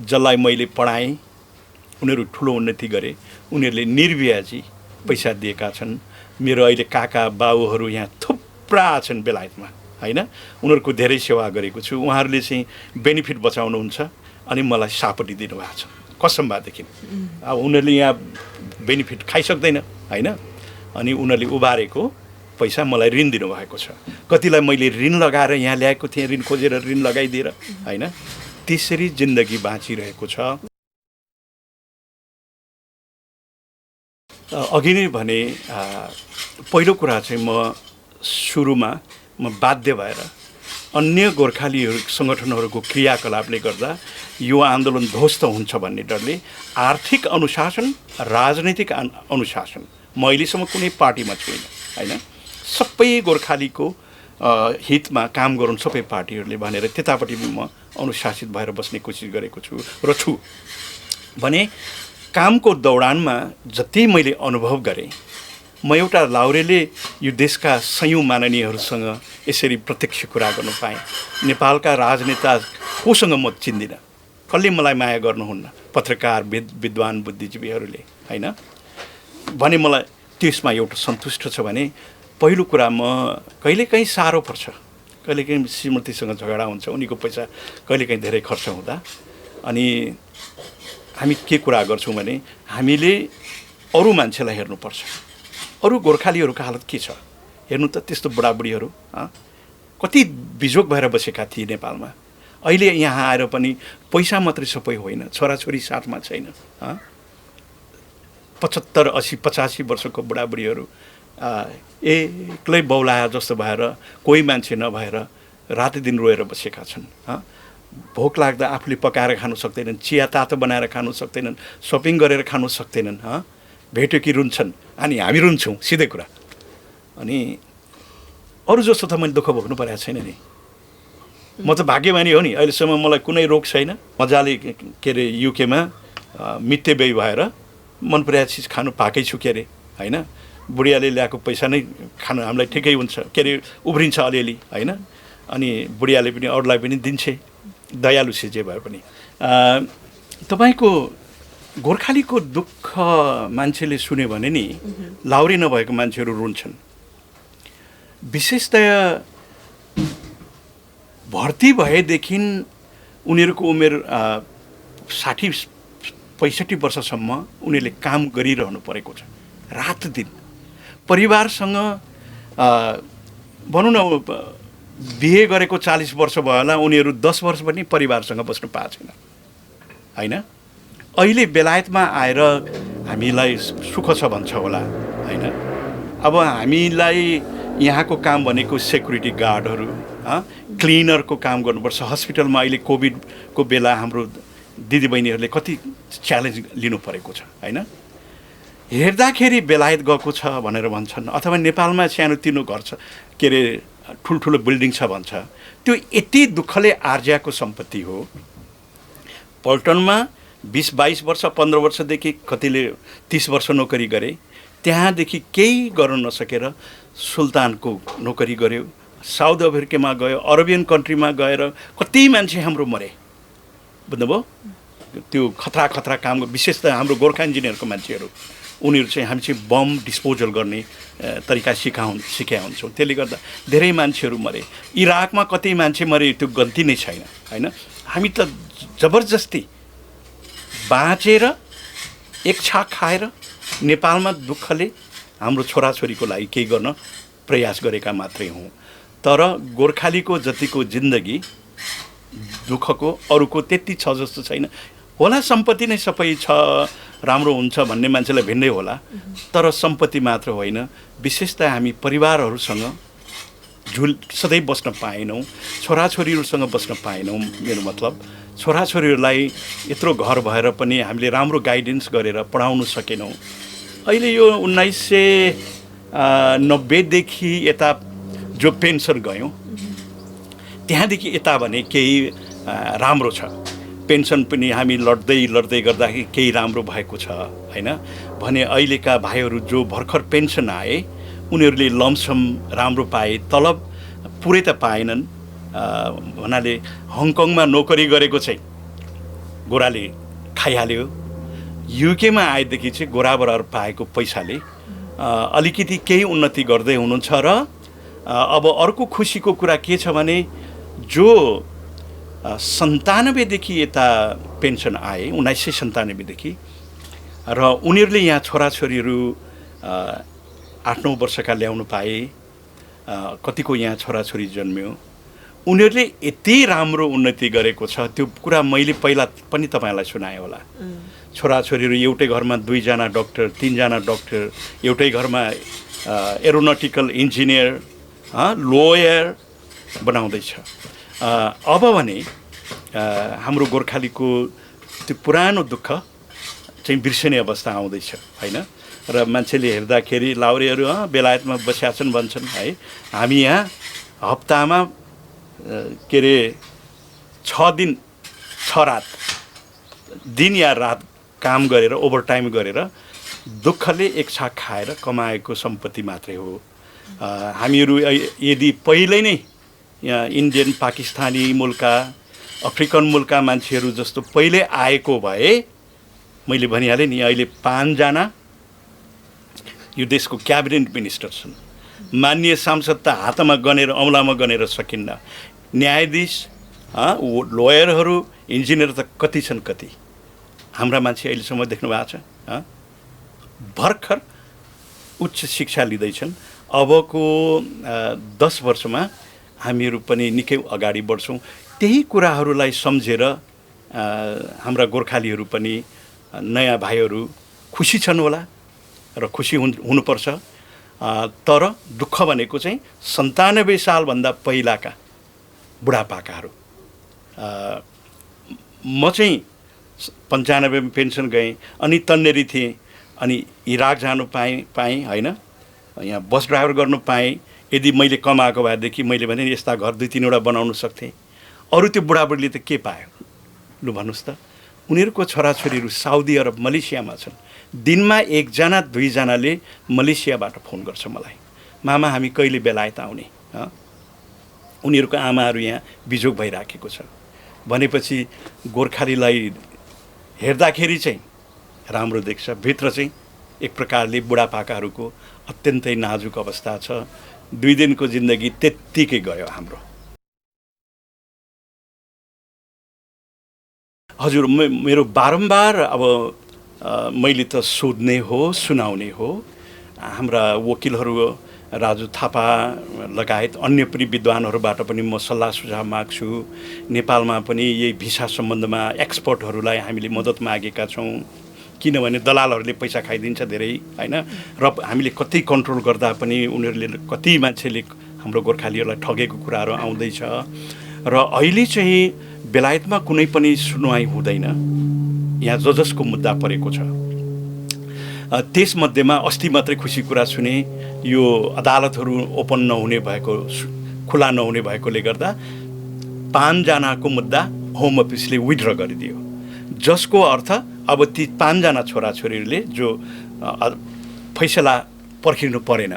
जसलाई मैले पढाएँ, उनीहरू ठुलो उन्नति गरे, उनीहरूले निर्व्याजी पैसा दिएका छन्। मेरो अहिले काका बाबुहरू यहाँ थुप्रा छन् बेलायतमा, होइन? उनीहरूको धेरै सेवा गरेको छु। उहाँहरूले चाहिँ बेनिफिट बचाउनुहुन्छ अनि मलाई सापटी दिनुभएको छ, कसम भएदेखि। अब उनीहरूले यहाँ बेनिफिट खाइसक्दैन, होइन? अनि उनीहरूले उबारेको पैसा मलाई ऋण दिनुभएको छ। कतिलाई मैले ऋण लगाएर यहाँ ल्याएको थिएँ, ऋण खोजेर ऋण लगाइदिएर, होइन? त्यसरी जिन्दगी बाँचिरहेको छ। अघि नै भने पहिलो कुरा चाहिँ म सुरुमा म बाध्य भएर अन्य गोर्खालीहरू सङ्गठनहरूको क्रियाकलापले गर्दा यो आन्दोलन ध्वस्त हुन्छ भन्ने डरले आर्थिक अनुशासन, राजनैतिक अनुशासन म अहिलेसम्म कुनै पार्टीमा छुइनँ होइन। सबै गोर्खालीको हितमा काम गरून् सबै पार्टीहरूले भनेर त्यतापट्टि म अनुशासित भएर बस्ने कोसिस गरेको छु र छु भने कामको दौडानमा जति मैले अनुभव गरेँ, म एउटा लाउरेले यो देशका सयौँ माननीयहरूसँग यसरी प्रत्यक्ष कुरा गर्न पाएँ। नेपालका राजनेता कोसँग म चिन्दिनँ, कसले मलाई माया गर्नुहुन्न, पत्रकार विद्वान बुद्धिजीवीहरूले होइन भने मलाई त्यसमा एउटा सन्तुष्ट छ। भने पहिलो कुरा म कहिलेकाहीँ साह्रो पर्छ, कहिलेकाहीँ श्रीमतीसँग झगडा हुन्छ, उनीको पैसा कहिलेकाहीँ धेरै खर्च हुँदा, अनि हामी के कुरा गर्छौँ भने हामीले अरू मान्छेलाई हेर्नुपर्छ। अरू गोर्खालीहरूको हालत के छ हेर्नु त, त्यस्तो बुढाबुढीहरू कति बिजोग भएर बसेका थिए नेपालमा। अहिले यहाँ आएर पनि पैसा मात्रै सबै होइन, छोराछोरी साथमा छैन। 75, 80, 85 वर्षको बुढाबुढीहरू एक्लै बौलाया जस्तो भएर कोही मान्छे नभएर राति दिन रोएर बसेका छन्। भोक लाग्दा आफूले पकाएर खानु सक्दैनन्, चिया तातो बनाएर खानु सक्दैनन्, सपिङ गरेर खानु सक्दैनन्। भेट्यो कि रुन्छन्, अनि हामी रुन्छौँ, सिधै कुरा। अनि अरू जस्तो त मैले दुःख भोग्नु परेको छैन नि। म त भाग्यमानी हो नि, अहिलेसम्म मलाई कुनै रोग छैन। मजाले के अरे युकेमा मित्यबेही भएर मन परेको चिज खानु पाएकै छु के अरे होइन। बुढियाले ल्याएको पैसा नै खानु हामीलाई ठिकै हुन्छ, के अरे उब्रिन्छ अलिअलि होइन। अनि बुढियाले पनि अरूलाई पनि दिन्छे, दयालु छ जे भए पनि। तपाईँको गोर्खालीको दुःख मान्छेले सुन्यो भने नि लाउरी नभएको मान्छेहरू रुन्छन्। विशेषतया भर्ती भएदेखि उनीहरूको उमेर 60-65 वर्षसम्म उनीहरूले काम गरिरहनु परेको छ, रात दिन। परिवारसँग भनौँ न बिहे गरेको 40 वर्ष भयो होला, उनीहरू 10 वर्ष पनि परिवारसँग बस्नु पाएको छैन होइन। अहिले बेलायतमा आएर हामीलाई सुख छ भन्छ होला होइन। अब हामीलाई यहाँको काम भनेको सेक्युरिटी गार्डहरू, क्लिनरको काम गर्नुपर्छ। हस्पिटलमा अहिले कोभिडको बेला हाम्रो दिदीबहिनीहरूले कति च्यालेन्ज लिनु परेको छ होइन। हेर्दाखेरि बेलायत गएको छ भनेर भन्छन्, अथवा नेपालमा सानोतिनो घर छ, के अरे ठुल्ठुलो बिल्डिङ छ भन्छ। त्यो यति दुःखले आर्जिएको सम्पत्ति हो। पल्टनमा 20-22 वर्ष 15 वर्षदेखि कतिले 30 वर्ष नोकरी गरे, त्यहाँदेखि केही गर्न नसकेर सुल्तानको नोकरी गर्यो, साउथ अफ्रिकामा गयो, अरबियन कन्ट्रीमा गएर कति मान्छे हाम्रो मरे, बुझ्नुभयो। त्यो खतरा काम, विशेष त हाम्रो गोर्खा इन्जिनियरको मान्छेहरू, उनीहरू चाहिँ हामी चाहिँ बम डिस्पोजल गर्ने तरिका सिकाएका हुन्छौँ। त्यसले गर्दा धेरै मान्छेहरू मरे। इराकमा कति मान्छे मरे त्यो गन्ती नै छैन होइन। हामी त जबरजस्ती बाँचेर एक छाक खाएर नेपालमा दुःखले हाम्रो छोराछोरीको लागि केही गर्न प्रयास गरेका मात्रै हौँ। तर गोर्खालीको जतिको जिन्दगी दुःखको अरूको त्यति छ जस्तो छैन होला। सम्पत्ति नै सबै छ, राम्रो हुन्छ भन्ने मान्छेलाई भिन्दै होला, तर सम्पत्ति मात्र होइन, विशेषतः हामी परिवारहरूसँग सधैँ बस्न पाएनौँ, छोराछोरीहरूसँग बस्न पाएनौँ। मेरो मतलब छोराछोरीहरूलाई यत्रो घर भएर पनि हामीले राम्रो गाइडेन्स गरेर पढाउनु सकेनौँ। अहिले यो 1990देखि यता जो पेन्सन गयौँ, त्यहाँदेखि यता भने केही राम्रो छ। पेन्सन पनि हामी लड्दै गर्दाखेरि केही राम्रो भएको छ होइन। भने अहिलेका भाइहरू जो भर्खर पेन्सन आए, उनीहरूले लमसम राम्रो पाए, तलब पुरै त पाएनन्। भन्नाले हङकङमा नोकरी गरेको चाहिँ गोराले खाइहाल्यो, युकेमा आएदेखि चाहिँ गोराबराबर पाएको पैसाले अलिकति केही उन्नति गर्दै हुनुहुन्छ। र अब अर्को खुसीको कुरा के छ भने जो 97देखि यता पेन्सन आए, 1997देखि, र उनीहरूले यहाँ छोराछोरीहरू 8-9 वर्षका ल्याउनु पाए, कतिको यहाँ छोराछोरी जन्मियो, उनीहरूले यति राम्रो उन्नति गरेको छ। त्यो कुरा मैले पहिला पनि तपाईँलाई सुनाएँ होला। छोराछोरीहरू एउटै घरमा 2 जना डक्टर, 3 जना डक्टर, एउटै घरमा एरोनटिकल इन्जिनियर, लोयर बनाउँदैछ। अब भने हाम्रो गोर्खालीको त्यो पुरानो दुःख चाहिँ बिर्सिने अवस्था आउँदैछ होइन। र मान्छेले हेर्दाखेरि लाउरेहरू बेलायतमा बसेका छन् भन्छन् है। हामी यहाँ हप्तामा के अरे 6 दिन 6 रात दिन या रात काम गरेर ओभरटाइम गरेर दुःखले एक छाक खाएर कमाएको सम्पत्ति मात्रै हो। हामीहरू यदि पहिल्यै नै यहाँ इन्डियन पाकिस्तानी मुल्का अफ्रिकन मुल्का मान्छेहरू जस्तो पहिले आएको भए मैले भनिहालेँ नि अहिले 5 जना यो देशको क्याबिनेट मिनिस्टर छन्। माननीय सांसद त हातमा गनेर औँलामा गनेर सकिन्न। न्यायाधीश लोयरहरू इन्जिनियर त कति छन् कति। हाम्रा मान्छे अहिलेसम्म देख्नु भएको छ भर्खर उच्च शिक्षा लिँदैछन्। अबको 10 वर्षमा हामीहरू पनि निकै अगाडि बढ्छौँ। त्यही कुराहरूलाई सम्झेर हाम्रा गोर्खालीहरू पनि नयाँ भाइहरू खुसी छन् होला र खुसी हुनुपर्छ। तर दुःख भनेको चाहिँ 97 सालभन्दा पहिलाका बुढापाकाहरू। म चाहिँ 95 मा पेन्सन गएँ अनि तन्नेरी थिएँ अनि इराक जानु पाएँ होइन। यहाँ बस ड्राइभर गर्नु पाएँ। यदि मैले कमाएको भएदेखि मैले भने यस्ता घर 2-3वटा बनाउन सक्थेँ। अरू त्यो बुढाबुढीले त के पायो लु भन्नुहोस् त। उनीहरूको छोराछोरीहरू साउदी अरब मलेसियामा छन्। दिनमा 1 जना 2 जनाले मलेसियाबाट फोन गर्छ मलाई, मामा हामी कहिले बेलायत आउने। उनीहरूको आमाहरू यहाँ बिजोग भइराखेको छ भनेपछि गोर्खालीलाई हेर्दाखेरि चाहिँ राम्रो देख्छ। भित्र चाहिँ एक प्रकारले बुढापाकाहरूको अत्यन्तै नाजुक अवस्था छ। 2 दिनको जिन्दगी त्यत्तिकै गयो हाम्रो। हजुर मेरो बारम्बार अब मैले त सोध्ने हो सुनाउने हो। हाम्रा वकिलहरू राजु थापा लगायत अन्य पनि विद्वानहरूबाट पनि म सल्लाह सुझाव माग्छु। नेपालमा पनि यही भिसा सम्बन्धमा एक्सपर्टहरूलाई हामीले मद्दत मागेका छौँ। किनभने दलालहरूले पैसा खाइदिन्छ धेरै होइन। र हामीले कति कन्ट्रोल गर्दा पनि उनीहरूले कति मान्छेले हाम्रो गोर्खालीहरूलाई ठगेको कुराहरू आउँदैछ। र अहिले चाहिँ बेलायतमा कुनै पनि सुनवाई हुँदैन। यहाँ जसको मुद्दा परेको छ त्यसमध्येमा अस्ति मात्रै खुसी कुरा सुने यो अदालतहरू ओपन नहुने भएको खुला नहुने भएकोले गर्दा 5 जनाको मुद्दा होम अफिसले विथड्र गरिदियो। जसको अर्थ अब ती 5 जना छोराछोरीहरूले जो फैसला पर्खिनु परेन,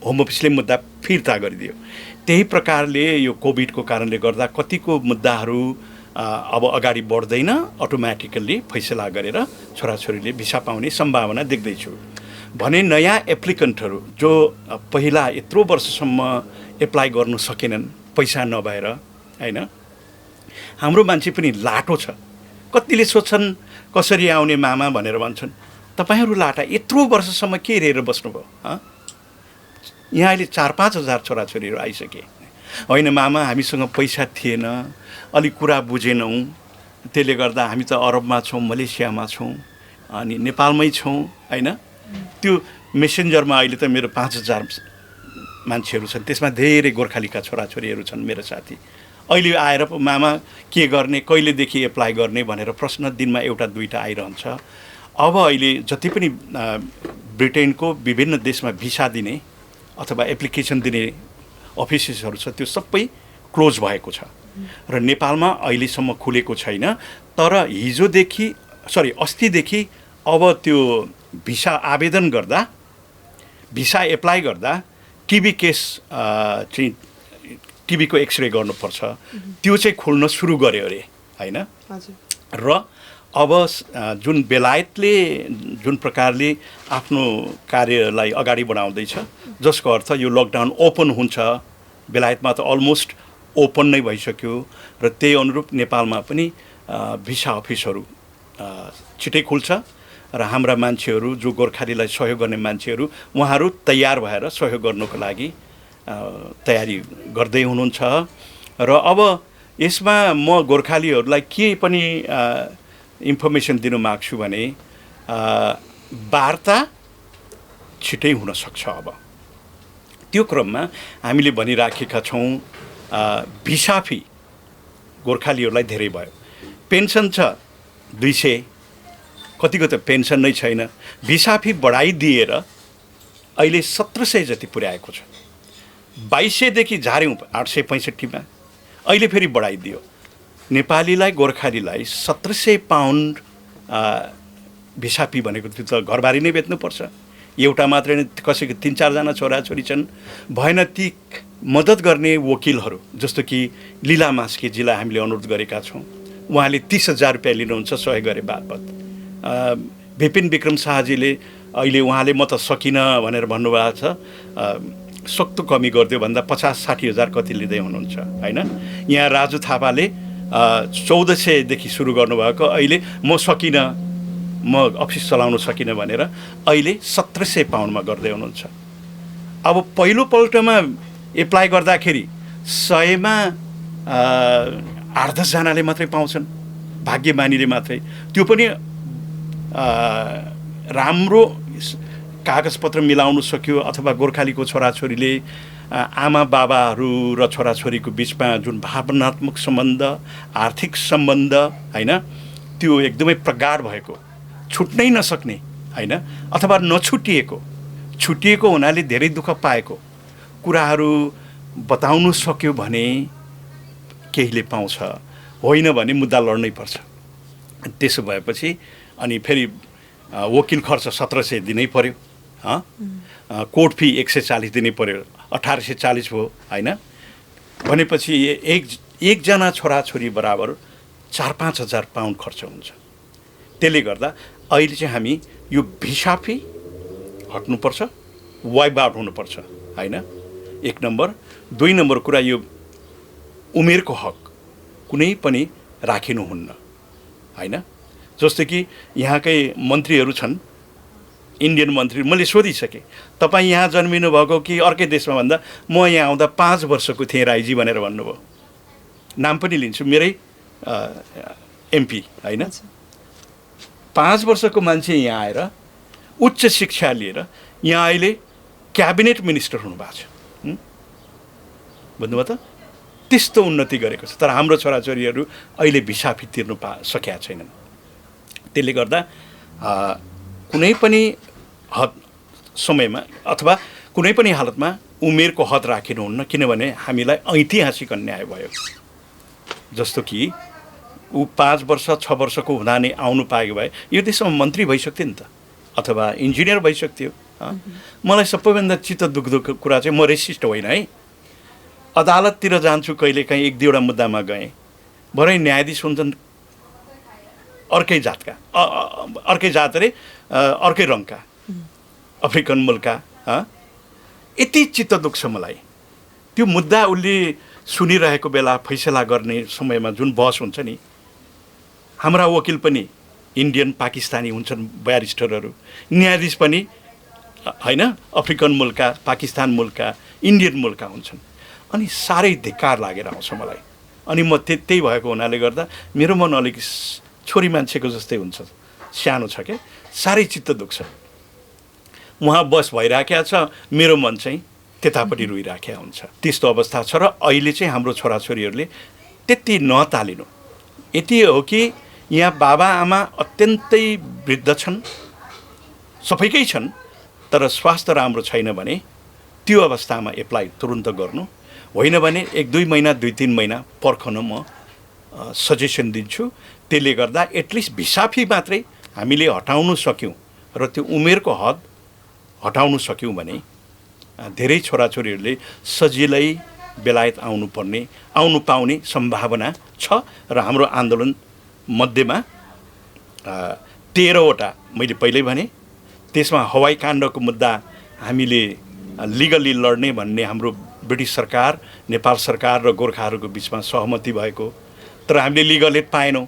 होम अफिसले मुद्दा फिर्ता गरिदियो। त्यही प्रकारले यो कोभिडको कारणले गर्दा कतिको मुद्दाहरू अब अगाडि बढ्दैन। अटोमेटिकल्ली फैसला गरेर छोराछोरीले भिसा पाउने सम्भावना देख्दैछु भने नयाँ एप्लिकेन्टहरू जो पहिला यत्रो वर्षसम्म एप्लाई गर्नु सकेनन् पैसा नभएर होइन। हाम्रो मान्छे पनि लाटो छ। कतिले सोध्छन् कसरी आउने मामा भनेर भन्छन्। तपाईँहरू लाटा यत्रो वर्षसम्म के हेरेर बस्नुभयो? यहाँ अहिले 4-5 हजार छोराछोरीहरू आइसके होइन। मामा हामीसँग पैसा थिएन, अलिक कुरा बुझेनौँ, त्यसले गर्दा हामी त अरबमा छौँ, मलेसियामा छौँ, अनि नेपालमै छौँ होइन। त्यो मेसेन्जरमा अहिले त मेरो 5000 मान्छेहरू छन्। त्यसमा धेरै गोर्खालीका छोराछोरीहरू छन् मेरो साथी। अहिले आएर मामा के गर्ने, कहिलेदेखि एप्लाई गर्ने भनेर प्रश्न दिनमा 1-2 आइरहन्छ। अब अहिले जति पनि ब्रिटेनको विभिन्न देशमा भिसा दिने अथवा एप्लिकेसन दिने अफिसेसहरू छ त्यो सबै क्लोज भएको छ र नेपालमा अहिलेसम्म खुलेको छैन। तर अस्तिदेखि अब त्यो भिसा आवेदन गर्दा भिसा एप्लाई गर्दा टिबी केस चाहिँ टिबीको एक्सरे गर्नुपर्छ। त्यो चाहिँ खोल्न सुरु गर्यो अरे होइन। र अब जुन बेलायतले जुन प्रकारले आफ्नो कार्यलाई अगाडि बढाउँदैछ जसको अर्थ यो लकडाउन ओपन हुन्छ। बेलायतमा त अलमोस्ट ओपन नै भइसक्यो र त्यही अनुरूप नेपालमा पनि भिसा अफिसहरू छिटै खुल्छ र हाम्रा मान्छेहरू जो गोर्खालीलाई सहयोग गर्ने मान्छेहरू उहाँहरू तयार भएर सहयोग गर्नको लागि तयारी गर्दै हुनुहुन्छ। र अब यसमा म गोर्खालीहरूलाई के पनि इन्फर्मेसन दिनु माग्छु भने वार्ता छिटै हुन सक्छ अब। त्यो क्रममा हामीले भनिराखेका छौँ भिसाफी गोर्खालीहरूलाई धेरै भयो। पेन्सन छ 200, कतिको त पेन्सन नै छैन। भिसाफी बढाइदिएर अहिले 1700 जति पुर्याएको छ। 2200 देखि झार्यौँ 865 मा, अहिले फेरि बढाइदियो। नेपालीलाई गोर्खालीलाई 1700 पाउन्ड भिसाफी भनेको त्यो त घरबारी नै बेच्नुपर्छ। एउटा मात्रै कसैको 3-4 जना छोराछोरी छन्, भएन ती मद्दत गर्ने वकिलहरू जस्तो कि लीला मास्केजीलाई हामीले अनुरोध गरेका छौँ। उहाँले 30,000 रुपियाँ लिनुहुन्छ सहयोग गरे बापत। विपिन विक्रम शाहजीले अहिले उहाँले म त सकिनँ भनेर भन्नुभएको छ, सक्तो कमी गरिदियो भन्दा 50-60 हजार कति लिँदै हुनुहुन्छ होइन। यहाँ राजु थापाले 1400 देखि सुरु गर्नुभएको, अहिले म सकिनँ, म अफिस चलाउन सकिनँ भनेर अहिले 1700 पाउन्डमा गर्दै हुनुहुन्छ। अब पहिलोपल्टमा एप्लाई गर्दाखेरि 100मा 8-10 जनाले मात्रै पाउँछन्, भाग्यमानीले मात्रै। त्यो पनि राम्रो कागजपत्र मिलाउनु सक्यो अथवा गोर्खालीको छोराछोरीले आमा बाबाहरू र छोराछोरीको बिचमा जुन भावनात्मक सम्बन्ध, आर्थिक सम्बन्ध होइन, त्यो एकदमै प्रगाढ भएको, छुट्नै नसक्ने होइन, अथवा छुटिएको हुनाले धेरै दुःख पाएको कुराहरू बताउनु सक्यो भने केहीले पाउँछ, होइन भने मुद्दा लड्नै पर्छ। त्यसो भएपछि अनि फेरि वकिल खर्च 1700 दिनै पर्यो, कोर्ट फी 140 दिनै पर्यो, 1840 भयो होइन। भनेपछि एकजना छोराछोरी बराबर 4-5 हजार पाउन्ड खर्च हुन्छ। त्यसले गर्दा अहिले चाहिँ हामी यो भिसाफी हट्नुपर्छ, वाइप आउट हुनुपर्छ होइन, 1 नम्बर। 2 नम्बर कुरा यो उमेरको हक कुनै पनि राखिनुहुन्न होइन। जस्तो कि यहाँकै मन्त्रीहरू छन्, इन्डियन मन्त्री, मैले सोधिसकेँ तपाईँ यहाँ जन्मिनु भएको कि अर्कै देशमा भन्दा म यहाँ आउँदा 5 वर्षको थिएँ राईजी भनेर भन्नुभयो। नाम पनि लिन्छु, मेरै एमपी होइन। 5 वर्षको मान्छे यहाँ आएर उच्च शिक्षा लिएर यहाँ अहिले क्याबिनेट मिनिस्टर हुनुभएको छ, बुझ्नुभयो त। त्यस्तो उन्नति गरेको छ। तर हाम्रो छोराछोरीहरू अहिले भिसाफी तिर्नु सकेका छैनन्। त्यसले गर्दा कुनै पनि समयमा अथवा कुनै पनि हालतमा उमेरको हद राखिनुहुन्न, किनभने हामीलाई ऐतिहासिक अन्याय भयो। जस्तो कि ऊ 5 वर्ष 6 वर्षको हुँदा नै आउनु पाएको भए यो देशमा मन्त्री भइसक्थ्यो नि त, अथवा इन्जिनियर भइसक्थ्यो। मलाई सबैभन्दा चित्त दुख्दो कुरा चाहिँ, म रेसिस्ट होइन है, अदालततिर जान्छु कहिलेकाहीँ 1-2वटा मुद्दामा गएँ, भरे न्यायाधीश हुन्छन् अर्कै जातका, अर्कै जात अरे अर्कै रङका, अफ्रिकन मुलका। यति चित्त दुख्छ मलाई। त्यो मुद्दा उसले सुनिरहेको बेला फैसला गर्ने समयमा जुन बहस हुन्छ नि, हाम्रा वकिल पनि इन्डियन पाकिस्तानी हुन्छन्, ब्यारिस्टरहरू, न्यायाधीश पनि होइन अफ्रिकन मुलका, पाकिस्तान मुलका, इन्डियन मुलका हुन्छन्। अनि साह्रै धिक्कार लागेर आउँछ मलाई। अनि म त्यही भएको हुनाले गर्दा मेरो मन अलिक छोरी मान्छेको जस्तै हुन्छ, सानो छ क्या, साह्रै चित्त दुख्छ। उहाँ बस भइराखेको छ, मेरो मन चाहिँ त्यतापट्टि रोइराखेको हुन्छ। त्यस्तो अवस्था छ। र अहिले चाहिँ हाम्रो छोराछोरीहरूले त्यति नतालिनु। यति हो कि यहाँ बाबाआमा अत्यन्तै वृद्ध छन्, सबैकै छन्, तर स्वास्थ्य राम्रो छैन भने त्यो अवस्थामा एप्लाई तुरुन्त गर्नु, होइन भने 1-2 महिना 2-3 महिना पर्खन म सजेसन दिन्छु। त्यसले गर्दा एटलिस्ट भिसाफी मात्रै हामीले हटाउन सक्यौँ र त्यो उमेरको हद हटाउन सक्यौँ भने धेरै छोराछोरीहरूले सजिलै बेलायत आउनु पाउने सम्भावना छ। र हाम्रो आन्दोलन मध्येमा 13वटा मैले पहिल्यै भने, त्यसमा हवाई काण्डको मुद्दा हामीले लिगली लड्ने भन्ने हाम्रो ब्रिटिस सरकार, नेपाल सरकार र गोर्खाहरूको बिचमा सहमति भएको, तर हामीले लिगल एड पाएनौँ।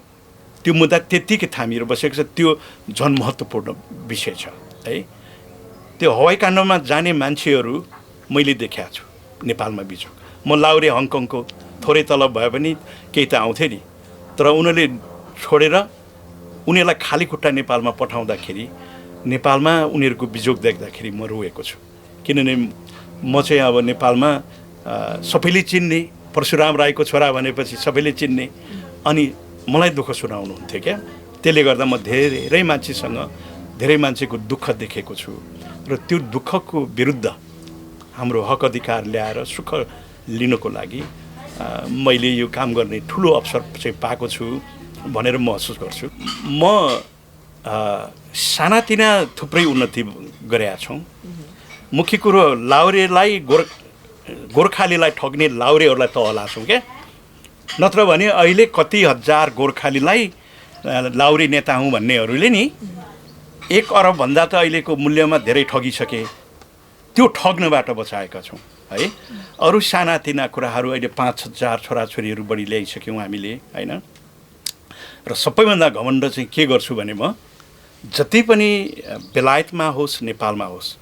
त्यो मुद्दा त्यत्तिकै थामिएर बसेको छ। त्यो झन् महत्त्वपूर्ण विषय छ है। त्यो हवाई काण्डमा जाने मान्छेहरू मैले देखाएको छु नेपालमा बिचो। म लाउरे हङकङको थोरै तलब भए पनि केही त आउँथेँ नि, तर उनीहरूले छोडेर उनीहरूलाई खाली खुट्टा नेपालमा पठाउँदाखेरि नेपालमा उनीहरूको बिजोग देख्दाखेरि म रोएको छु। किनभने म चाहिँ अब नेपालमा सबैले चिन्ने परशुराम राईको छोरा भनेपछि सबैले चिन्ने अनि मलाई दुःख सुनाउनुहुन्थ्यो क्या। त्यसले गर्दा म धेरै मान्छेसँग धेरै मान्छेको दुःख देखेको छु र त्यो दुःखको विरुद्ध हाम्रो हक अधिकार ल्याएर सुख लिनको लागि मैले यो काम गर्ने ठुलो अवसर चाहिँ पाएको छु भनेर महसुस गर्छु। म सानातिना थुप्रै उन्नति गरेका छौँ। मुख्य कुरो लाउरेलाई गोर्खालीलाई ठग्ने लाउरेहरूलाई तह लाछौँ क्या। नत्र भने अहिले कति हजार गोर्खालीलाई लाउरे नेता हुँ भन्नेहरूले नि 1 अरबभन्दा त अहिलेको मूल्यमा धेरै ठगिसके। त्यो ठग्नबाट बचाएका छौँ है। अरू सानातिना कुराहरू अहिले 5,000 छोराछोरीहरू बढी ल्याइसक्यौँ हामीले होइन। र सबैभन्दा घमण्ड चाहिँ के गर्छु भने म जति पनि बेलायतमा होस् नेपालमा होस्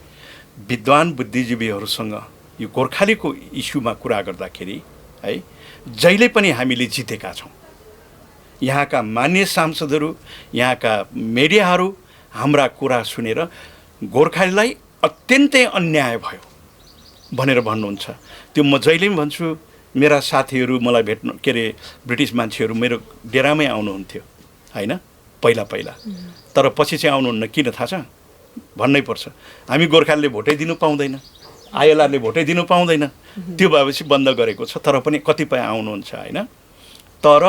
विद्वान बुद्धिजीवीहरूसँग यो गोर्खालीको इस्युमा कुरा गर्दाखेरि है जहिले पनि हामीले जितेका छौँ। यहाँका मान्य सांसदहरू यहाँका मिडियाहरू हाम्रा कुरा सुनेर गोर्खालीलाई अत्यन्तै अन्याय भयो भनेर भन्नुहुन्छ। त्यो म जहिले पनि भन्छु। मेरा साथीहरू मलाई भेट्नु के अरे ब्रिटिस मान्छेहरू मेरो डेरामै आउनुहुन्थ्यो होइन पहिला तर पछि चाहिँ आउनुहुन्न। किन थाहा छ? भन्नै पर्छ हामी गोर्खालीले भोटै दिनु पाउँदैन, आइएलआरले भोटै दिनु पाउँदैन। त्यो भएपछि बन्द गरेको छ। तर पनि कतिपय आउनुहुन्छ होइन। तर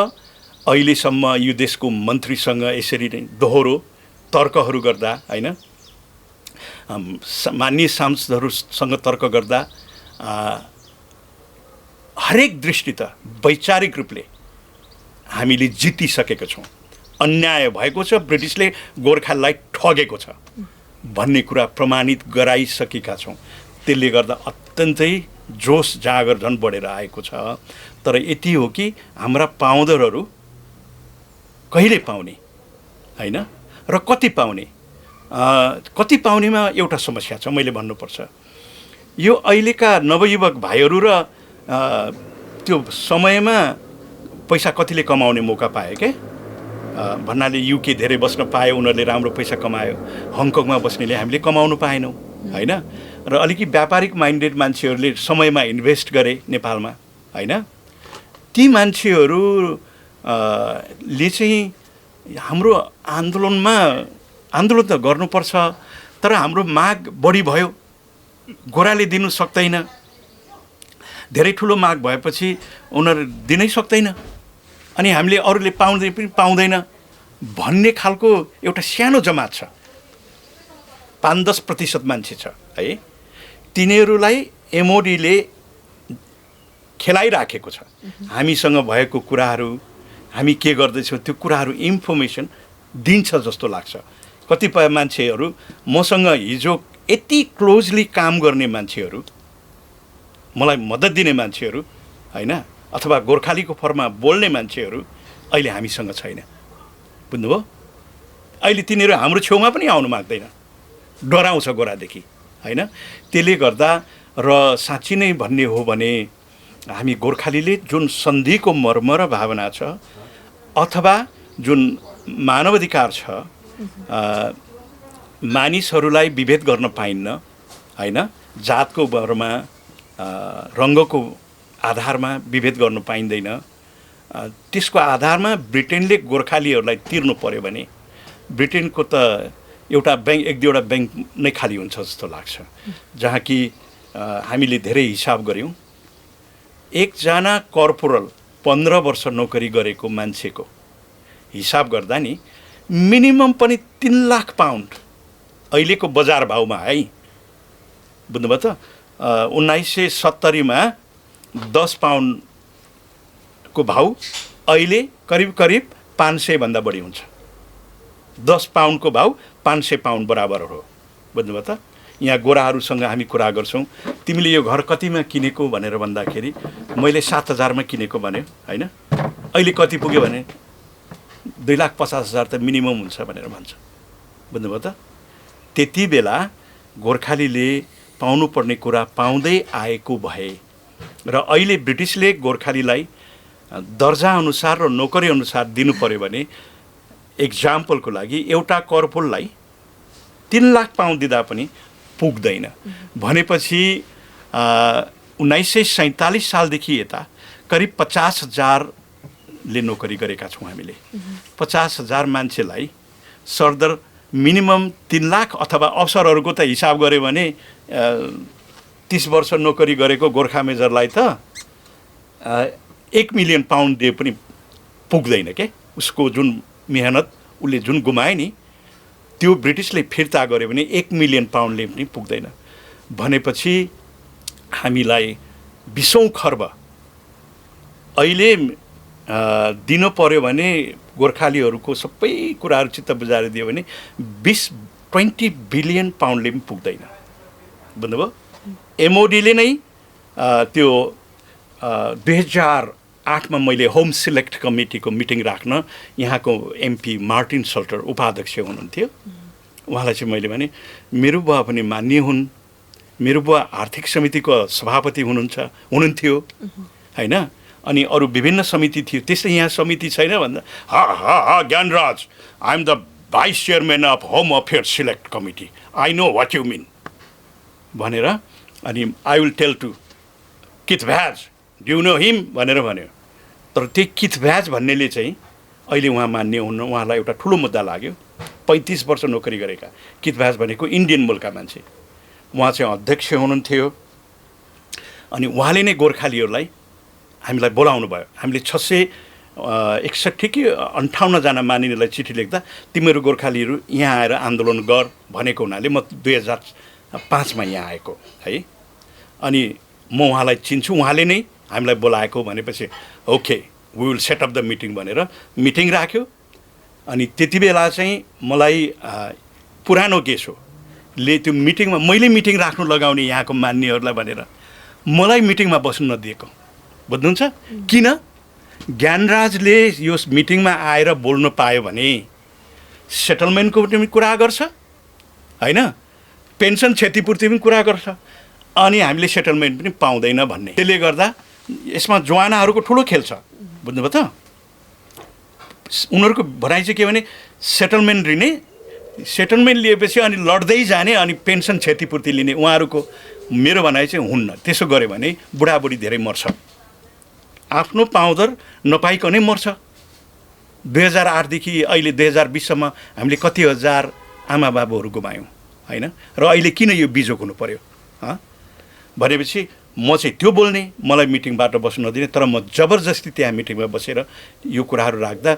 अहिलेसम्म यो देशको मन्त्रीसँग यसरी नै दोहोरो तर्कहरू गर्दा होइन मान्य सांसदहरूसँग तर्क गर्दा हरेक दृष्टि त वैचारिक रूपले हामीले जितिसकेका छौँ। अन्याय भएको छ, ब्रिटिसले गोर्खालीलाई ठगेको छ भन्ने कुरा प्रमाणित गराइसकेका छौँ। त्यसले गर्दा अत्यन्तै जोस जागर झन् बढेर आएको छ। तर यति हो कि हाम्रा पाउँदरहरू कहिले पाउने होइन र कति पाउनेमा एउटा समस्या छ। मैले भन्नुपर्छ यो अहिलेका नवयुवक भाइहरू र त्यो समयमा पैसा कतिले कमाउने मौका पाए के भन्नाले युके धेरै बस्न पाए, उनीहरूले राम्रो पैसा कमायो। हङकङमा बस्नेले हामीले कमाउनु पाएनौँ होइन। र अलिकति व्यापारिक माइन्डेड मान्छेहरूले समयमा इन्भेस्ट गरे नेपालमा होइन। ती मान्छेहरूले चाहिँ हाम्रो आन्दोलन त गर्नुपर्छ तर हाम्रो माग बढी भयो, गोराले दिनु सक्दैन। धेरै ठुलो माग भएपछि उनीहरू दिनै सक्दैन अनि हामीले अरूले पाउँदैन भन्ने खालको एउटा सानो जमात छ, 5-10% मान्छे छ है। तिनीहरूलाई एमओडीले खेलाइराखेको छ। हामीसँग भएको कुराहरू हामी के गर्दैछौँ त्यो कुराहरू इन्फर्मेसन दिन्छ जस्तो लाग्छ। कतिपय मान्छेहरू मसँग हिजो यति क्लोजली काम गर्ने मान्छेहरू, मलाई मद्दत दिने मान्छेहरू होइन अथवा गोर्खालीको फरमा बोल्ने मान्छेहरू अहिले हामीसँग छैन। बुझ्नुभयो? अहिले तिनीहरू हाम्रो छेउमा पनि आउनु माग्दैन, डराउँछ गोरादेखि होइन। त्यसले गर्दा र साँच्ची नै भन्ने हो भने हामी गोर्खालीले जुन सन्धिको मर्म र भावना छ अथवा जुन मानवाधिकार छ, मानिसहरूलाई विभेद गर्न पाइन्न होइन। जातको भरमा रङ्गको आधारमा विभेद गर्नु पाइँदैन। त्यसको आधारमा ब्रिटेनले गोर्खालीहरूलाई तिर्नु पर्यो भने ब्रिटेनको त एउटा ब्याङ्क 1-2वटा ब्याङ्क नै खाली हुन्छ जस्तो लाग्छ। जहाँ कि हामीले धेरै हिसाब गऱ्यौँ। एकजना कर्पोरल 15 वर्ष नोकरी गरेको मान्छेको हिसाब गर्दा नि मिनिमम पनि 3 लाख पाउन्ड अहिलेको बजार भाउमा है। बुझ्नुभयो त? 1970मा 10 पाउन्डको भाउ अहिले करिब 500 भन्दा बढी हुन्छ। 10 पाउन्डको भाउ 500 पाउन्ड बराबर हो। बुझ्नुभयो त? यहाँ गोराहरूसँग हामी कुरा गर्छौँ, तिमीले यो घर कतिमा किनेको भनेर भन्दाखेरि मैले 7,000मा किनेको भन्यो होइन। अहिले कति पुग्यो भने 2,50,000 त मिनिमम हुन्छ भनेर भन्छ। बुझ्नुभयो त? त्यति बेला गोर्खालीले पाउनुपर्ने कुरा पाउँदै आएको भए र अहिले ब्रिटिसले गोर्खालीलाई दर्जा अनुसार र नोकरी अनुसार दिनु पर्यो भने एक्जाम्पलको लागि एउटा कर्पोरललाई 3 लाख पाउन्ड दिँदा पनि पुग्दैन भनेपछि 1947 सालदेखि यता करिब 50,000ले नोकरी गरेका छौँ हामीले। 50,000 मान्छेलाई सरदर मिनिमम 3 लाख अथवा अफसरहरूको त हिसाब गऱ्यो भने 30 वर्ष नोकरी गरेको गोर्खा मेजरलाई त 1 मिलियन पाउन्ड दिए पनि पुग्दैन के। उसको जुन मेहनत उसले जुन गुमाए नि त्यो ब्रिटिसले फिर्ता गर्यो भने 1 मिलियन पाउन्डले पनि पुग्दैन। भनेपछि हामीलाई 20औं खर्ब अहिले दिनु पर्यो भने गोर्खालीहरूको सबै कुराहरू चित्त बुझाएर दियो भने 20 बिलियन पाउन्डले पनि पुग्दैन। बुझ्नुभयो? एमओडीले नै त्यो 2008मा मैले होम सिलेक्ट कमिटीको मिटिङ राख्न यहाँको एमपी मार्टिन सल्टर उपाध्यक्ष हुनुहुन्थ्यो। उहाँलाई चाहिँ मैले भने मेरो बुवा पनि मान्य हुन्, मेरो बुवा आर्थिक समितिको सभापति हुनुहुन्थ्यो होइन, अनि अरू विभिन्न समिति थियो। त्यस्तै यहाँ समिति छैन भन्दा हा Gyanraj, I am the vice chairman of home affairs select committee, I know what you mean भनेर अनि I will tell to Keith Vaz, do you know him भनेर भन्यो। तर त्यो किथ भ्याज भन्नेले चाहिँ अहिले उहाँ मान्य हुन्न, उहाँलाई एउटा ठुलो मुद्दा लाग्यो। 35 वर्ष नोकरी गरेका किथ भ्याज भनेको इन्डियन मुलका मान्छे, उहाँ चाहिँ अध्यक्ष हुनुहुन्थ्यो। अनि उहाँले नै गोर्खालीहरूलाई हामीलाई बोलाउनु भयो। हामीले 661 कि 58 जना मानिनेलाई चिठी लेख्दा तिमीहरू गोर्खालीहरू यहाँ आएर आन्दोलन गर भनेको हुनाले म 2005मा यहाँ आएको है। अनि म उहाँलाई चिन्छु, उहाँले नै हामीलाई बोलाएको भनेपछि okay we will set up the meeting भनेर मिटिङ राख्यो। अनि त्यति बेला चाहिँ मलाई पुरानो गेसोले त्यो मिटिङमा मैले मिटिङ राख्नु लगाउने यहाँको मान्यहरूलाई भनेर मलाई मिटिङमा बस्नु नदिएको। बुझ्नुहुन्छ किन? ज्ञानराजले यो मिटिङमा आएर बोल्नु पायो भने सेटलमेन्टको पनि कुरा गर्छ होइन, पेन्सन क्षतिपूर्ति पनि कुरा गर्छ, अनि हामीले सेटलमेन्ट पनि पाउँदैन भन्ने। त्यसले गर्दा यसमा जवानाहरूको ठुलो खेल छ। बुझ्नुभयो त? उनीहरूको भनाइ चाहिँ के भने सेटलमेन्ट लिने, सेटलमेन्ट लिएपछि अनि लड्दै जाने अनि पेन्सन क्षतिपूर्ति लिने। उहाँहरूको मेरो भनाइ चाहिँ हुन्न। त्यसो गऱ्यो भने बुढाबुढी धेरै मर्छ, आफ्नो पाउँदर नपाइकनै मर्छ। 2008देखि अहिले 2020सम्म हामीले कति हजार आमा बाबुहरू गुमायौँ होइन, र अहिले किन यो बिजोग हुनु पर्यो भनेपछि म चाहिँ त्यो बोल्ने, मलाई मिटिङबाट बस्नु नदिने। तर म जबरजस्ती त्यहाँ मिटिङमा बसेर यो कुराहरू राख्दा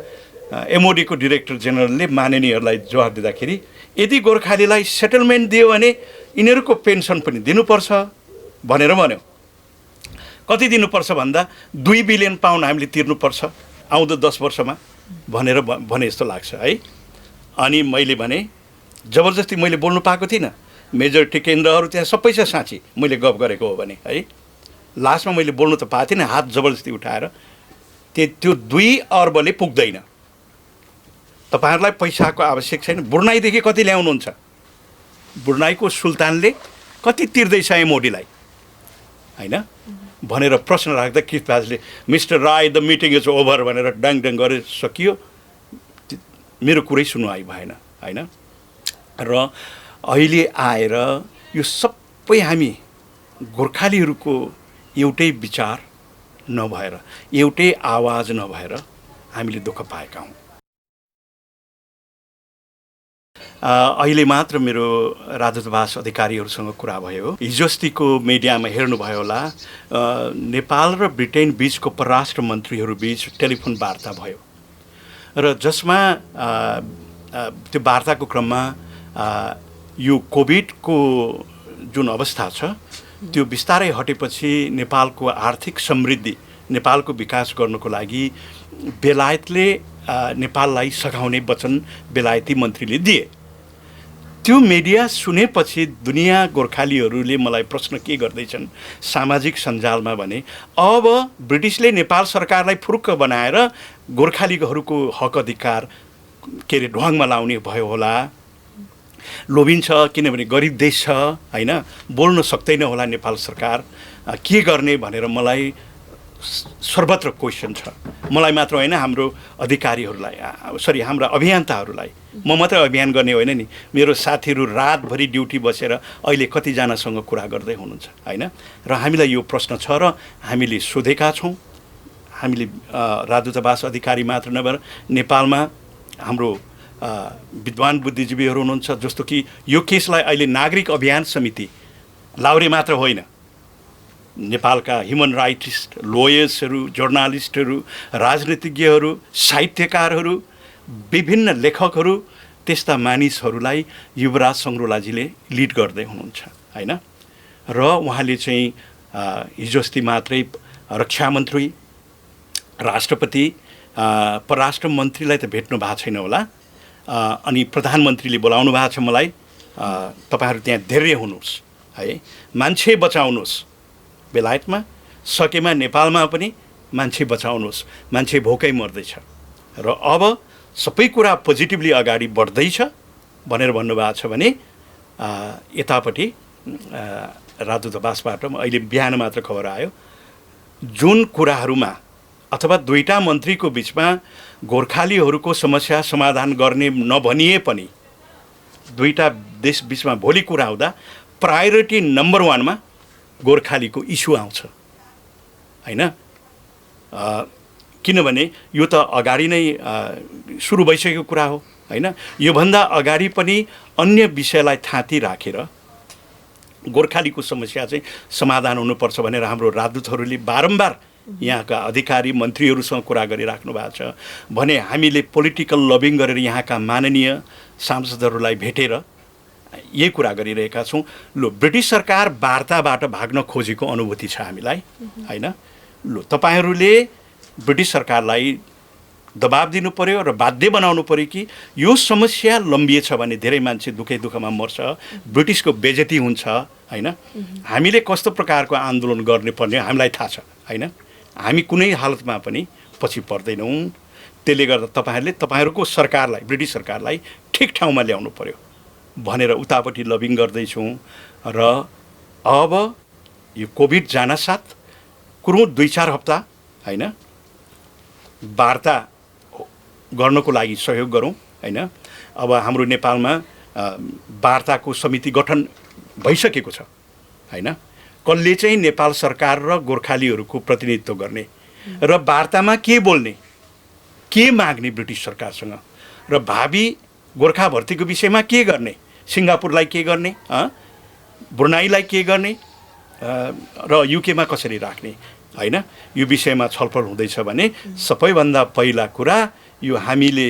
एमओडीको डिरेक्टर जेनरलले माननीयहरूलाई जवाफ दिँदाखेरि यदि गोर्खालीलाई सेटलमेन्ट दियो भने यिनीहरूको पेन्सन पनि दिनुपर्छ भनेर भन्यो। कति दिनुपर्छ भन्दा 2 बिलियन पाउन्ड हामीले तिर्नुपर्छ आउँदो 10 वर्षमा भनेर भने जस्तो लाग्छ है। अनि मैले भने जबरजस्ती मैले बोल्नु पाएको थिइनँ, मेजोरिटी केन्द्रहरू त्यहाँ सबै छ साँच्ची मैले गफ गरेको हो भने है। लास्टमा मैले बोल्नु त पाएको थिइनँ, हात जबरजस्ती उठाएर त्यो 2 अर्बले पुग्दैन। तपाईँहरूलाई पैसाको आवश्यक छैन, बुर्नाईदेखि कति ल्याउनुहुन्छ? बुर्नाईको सुल्तानले कति तिर्दैछ एमओडीलाई होइन भनेर प्रश्न राख्दा किथ भ्याजले mister Rai the meeting is over भनेर डाङ डाङ गरेर सकियो। मेरो कुरै सुनवाई भएन होइन। र अहिले आएर यो सबै हामी गोर्खालीहरूको एउटै विचार नभएर, एउटै आवाज नभएर हामीले दुःख पाएका हौँ। अहिले मात्र मेरो राजदूतावास अधिकारीहरूसँग कुरा भयो। हिजोस्तिको मिडियामा हेर्नुभयो होला, नेपाल र ब्रिटेन बीचको परराष्ट्र मन्त्रीहरू बीच टेलिफोन वार्ता भयो र जसमा त्यो वार्ताको क्रममा यो कोभिडको जुन अवस्था छ त्यो बिस्तारै हटेपछि नेपालको आर्थिक समृद्धि, नेपालको विकास गर्नको लागि बेलायतले नेपाललाई सघाउने वचन बेलायती मन्त्रीले दिए। त्यो मिडिया सुनेपछि दुनियाँ गोर्खालीहरूले मलाई प्रश्न के गर्दैछन् सामाजिक सञ्जालमा भने अब ब्रिटिसले नेपाल सरकारलाई फुरुक्क बनाएर गोर्खालीहरूको हक अधिकार के अरे ढुवाङमा लाउने भयो होला, लोभिन्छ किनभने गरिब देश छ होइन, बोल्न सक्दैन होला नेपाल सरकार, के गर्ने भनेर मलाई सर्वत्र क्वेसन छ। मलाई मात्र होइन, हाम्रो अधिकारीहरूलाई, सरी हाम्रा अभियन्ताहरूलाई, म मात्रै अभियान गर्ने होइन नि, मेरो साथीहरू रातभरि ड्युटी बसेर अहिले कतिजनासँग कुरा गर्दै हुनुहुन्छ होइन। र हामीलाई यो प्रश्न छ र हामीले सोधेका छौँ। हामीले राजदूतावास अधिकारी मात्र नभएर नेपालमा हाम्रो विद्वान बुद्धिजीवीहरू हुनुहुन्छ, जस्तो कि यो केसलाई अहिले नागरिक अभियान समिति, लाउरे मात्र होइन, नेपालका ह्युमन राइट्स लोयर्सहरू, जर्नलिस्टहरू, राजनीतिज्ञहरू, साहित्यकारहरू, विभिन्न लेखकहरू, त्यस्ता मानिसहरूलाई युवराज सङ्ग्रोलाजीले लिड गर्दै हुनुहुन्छ होइन। र उहाँले चाहिँ हिजो अस्ति मात्रै रक्षा मन्त्री, राष्ट्रपति, परराष्ट्र मन्त्रीलाई त भेट्नु भएको छैन होला, अनि प्रधानमन्त्रीले बोलाउनु भएको छ मलाई, तपाईँहरू त्यहाँ धेरै हुनुहोस् है, मान्छे बचाउनुहोस्, बेलायतमा सकेमा नेपालमा पनि मान्छे बचाउनुहोस्, मान्छे भोकै मर्दैछ र अब सबै कुरा पोजिटिभली अगाडि बढ्दैछ भनेर भन्नुभएको छ भने यतापट्टि राजदूतावासबाट अहिले बिहान मात्र खबर आयो, जुन कुराहरूमा अथवा दुईटा मन्त्रीको बिचमा गोर्खालीहरूको समस्या समाधान गर्ने नभनिए पनि दुईटा देश बिचमा भोलि कुरा हुँदा प्रायोरिटी नम्बर 1 मा गोर्खालीको इस्यु आउँछ होइन। किनभने यो त अगाडि नै सुरु भइसकेको कुरा हो होइन। योभन्दा अगाडि पनि अन्य विषयलाई थाँती राखेर गोर्खालीको समस्या चाहिँ समाधान हुनुपर्छ भनेर हाम्रो राजदूतहरूले बारम्बार यहाँका अधिकारी मन्त्रीहरूसँग कुरा गरिराख्नु भएको छ भने हामीले पोलिटिकल लबिङ गरेर यहाँका माननीय सांसदहरूलाई भेटेर यही कुरा गरिरहेका छौँ। लो, ब्रिटिस सरकार वार्ताबाट भाग्न खोजेको अनुभूति छ हामीलाई होइन। लो, तपाईँहरूले ब्रिटिस सरकारलाई दबाब दिनु पर्यो र बाध्य बनाउनु पर्यो कि यो समस्या लम्बिएछ भने धेरै मान्छे दुःखमा मर्छ, ब्रिटिसको बेइज्जती हुन्छ होइन। हामीले कस्तो प्रकारको आन्दोलन गर्ने पर्ने हामीलाई थाहा छ होइन। हामी कुनै हालतमा पनि पछि पर्दैनौँ। त्यसले गर्दा तपाईँहरूको सरकारलाई, ब्रिटिस सरकारलाई ठिक ठाउँमा ल्याउनु पर्यो भनेर उतापट्टि लबिङ गर्दैछौँ। र अब यो कोभिड जानसाथ कुरो 2-4 हप्ता होइन वार्ता गर्नको लागि सहयोग गरौँ होइन। अब हाम्रो नेपालमा वार्ताको समिति गठन भइसकेको छ होइन। कसले चाहिँ नेपाल सरकार र गोर्खालीहरूको प्रतिनिधित्व गर्ने र वार्तामा के बोल्ने, के माग्ने ब्रिटिस सरकारसँग, र भावी गोर्खा भर्तीको विषयमा के गर्ने, सिङ्गापुरलाई के गर्ने, ब्रुनाईलाई के गर्ने र युकेमा कसरी राख्ने होइन। यो विषयमा छलफल हुँदैछ भने सबैभन्दा पहिला कुरा यो हामीले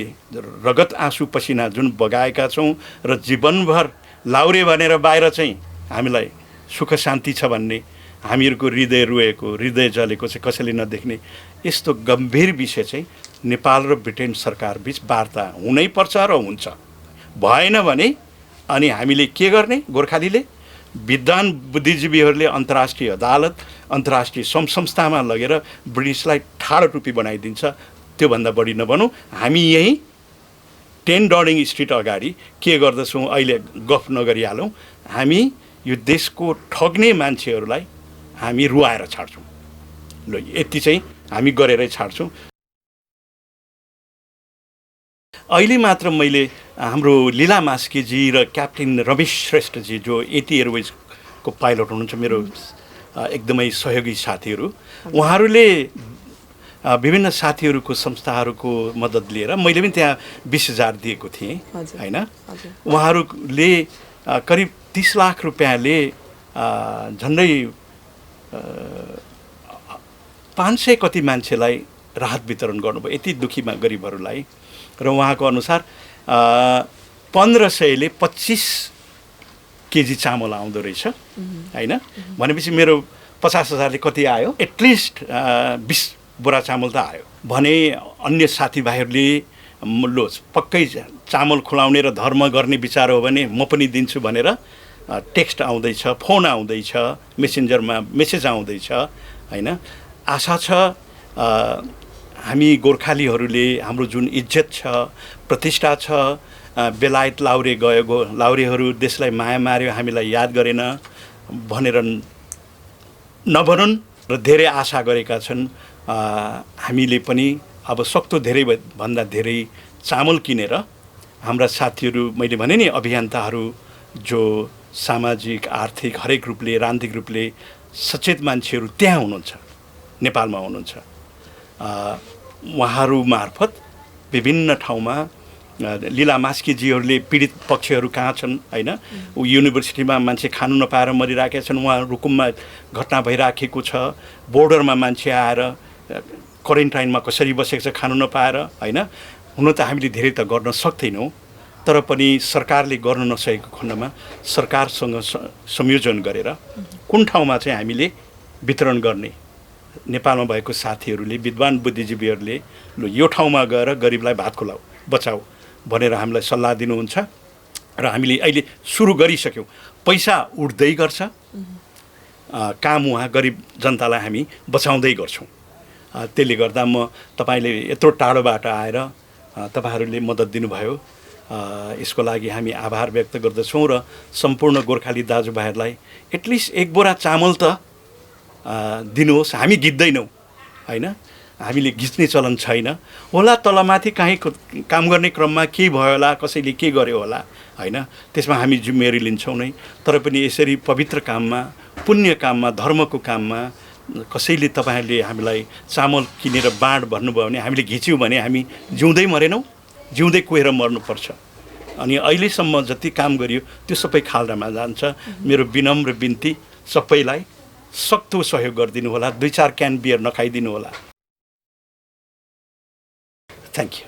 रगत आँसु पसिना जुन बगाएका छौँ र जीवनभर लाउरे भनेर बाहिर चाहिँ हामीलाई सुख शान्ति छ भन्ने, हामीहरूको हृदय रोएको, हृदय जलेको चाहिँ कसैले नदेख्ने, यस्तो गम्भीर विषय चाहिँ नेपाल र ब्रिटेन सरकार बिच वार्ता हुनैपर्छ र हुन्छ। भएन भने अनि हामीले के गर्ने, गोर्खालीले विद्वान बुद्धिजीवीहरूले अन्तर्राष्ट्रिय अदालत, अन्तर्राष्ट्रिय संस्थामा लगेर ब्रिटिसलाई ठाडो टुप्पी बनाइदिन्छ। त्योभन्दा बढी नबनौँ। हामी यहीँ 10 डाउनिङ स्ट्रिट अगाडि के गर्दछौँ अहिले गफ नगरिहालौँ। हामी यो देशको ठग्ने मान्छेहरूलाई हामी रुवाएर छाड्छौँ। ल, यति चाहिँ हामी गरेरै छाड्छौँ। अहिले मात्र मैले हाम्रो लीला मास्केजी र क्याप्टेन रमेश श्रेष्ठजी जो एटी एयरवेजको पाइलट हुनुहुन्छ, मेरो एकदमै सहयोगी साथीहरू, उहाँहरूले विभिन्न साथीहरूको संस्थाहरूको मद्दत लिएर मैले पनि त्यहाँ 20,000 दिएको थिएँ होइन। उहाँहरूले करिब 30 लाख रुपियाँले झन्डै 500 कति मान्छेलाई राहत वितरण गर्नुभयो, यति दुखी गरिबहरूलाई। र उहाँको अनुसार 1500ले 25 केजी चामल आउँदो रहेछ होइन। भनेपछि मेरो 50,000ले कति आयो, एटलिस्ट 20 बोरा चामल त आयो भने अन्य साथीभाइहरूले लो पक्कै चामल खुलाउने र धर्म गर्ने विचार हो भने म पनि दिन्छु भनेर टेक्स्ट आउँदैछ, फोन आउँदैछ, मेसेन्जरमा मेसेज आउँदैछ होइन। आशा छ हामी गोर्खालीहरूले हाम्रो जुन इज्जत छ, प्रतिष्ठा छ, बेलायत लाउरे गएको लाउरेहरू देशलाई माया मार्यो, हामीलाई याद गरेन भनेर नभनुन् र धेरै आशा गरेका छन्। हामीले पनि अब सक्दो भन्दा धेरै चामल किनेर हाम्रा साथीहरू, मैले भने नि अभियन्ताहरू जो सामाजिक आर्थिक हरेक रूपले राजनीतिक रूपले सचेत मान्छेहरू त्यहाँ हुनुहुन्छ, नेपालमा हुनुहुन्छ। उहाँहरू मार्फत विभिन्न ठाउँमा लीला मास्कीजीहरूले पीडित पक्षहरू कहाँ छन् होइन, युनिभर्सिटीमा मान्छे खानु नपाएर मरिराखेका छन्, उहाँ रुकुममा घटना भइराखेको छ, बोर्डरमा मान्छे आएर क्वारेन्टाइनमा कसरी बसेको छ खानु नपाएर होइन। हुन त हामीले धेरै त गर्न सक्दैनौँ, तर पनि सरकारले गर्न नसकेको खण्डमा सरकारसँग संयोजन गरेर कुन ठाउँमा चाहिँ हामीले वितरण गर्ने, नेपालमा भएको साथीहरूले विद्वान बुद्धिजीवीहरूले ल यो ठाउँमा गएर गरिबलाई भात खुलाऊ बचाऊ भनेर हामीलाई सल्लाह दिनुहुन्छ र हामीले अहिले सुरु गरिसक्यौँ। पैसा उठ्दै गर्छ, काम उहाँ गरिब जनतालाई हामी बचाउँदै गर्छौँ। त्यसले गर्दा म तपाईँले यत्रो टाढोबाट आएर तपाईँहरूले मद्दत दिनुभयो, यसको लागि हामी आभार व्यक्त गर्दछौँ र सम्पूर्ण गोर्खाली दाजुभाइहरूलाई एटलिस्ट एक बोरा चामल त दिनुहोस्। हामी गिज्दैनौँ होइन, हामीले घिच्ने चलन छैन होला, तलमाथि काहीँ काम गर्ने क्रममा के भयो होला, कसैले के गर्यो होला होइन, त्यसमा हामी जिम्मेवारी लिन्छौँ नै। तर पनि यसरी पवित्र काममा, पुण्य काममा, धर्मको काममा कसैले तपाईँहरूले हामीलाई चामल किनेर बाँड भन्नुभयो भने हामीले घिच्यौँ भने हामी जिउँदै मरेनौँ, जिउँदै कोहेर मर्नुपर्छ। अनि अहिलेसम्म जति काम गरियो त्यो सबै खाल्डामा जान्छ। मेरो विनम्र बिन्ती सबैलाई सक्दो सहयोग गरिदिनु होला, 2-4 क्यान बियर नखाइदिनु होला। Thank you.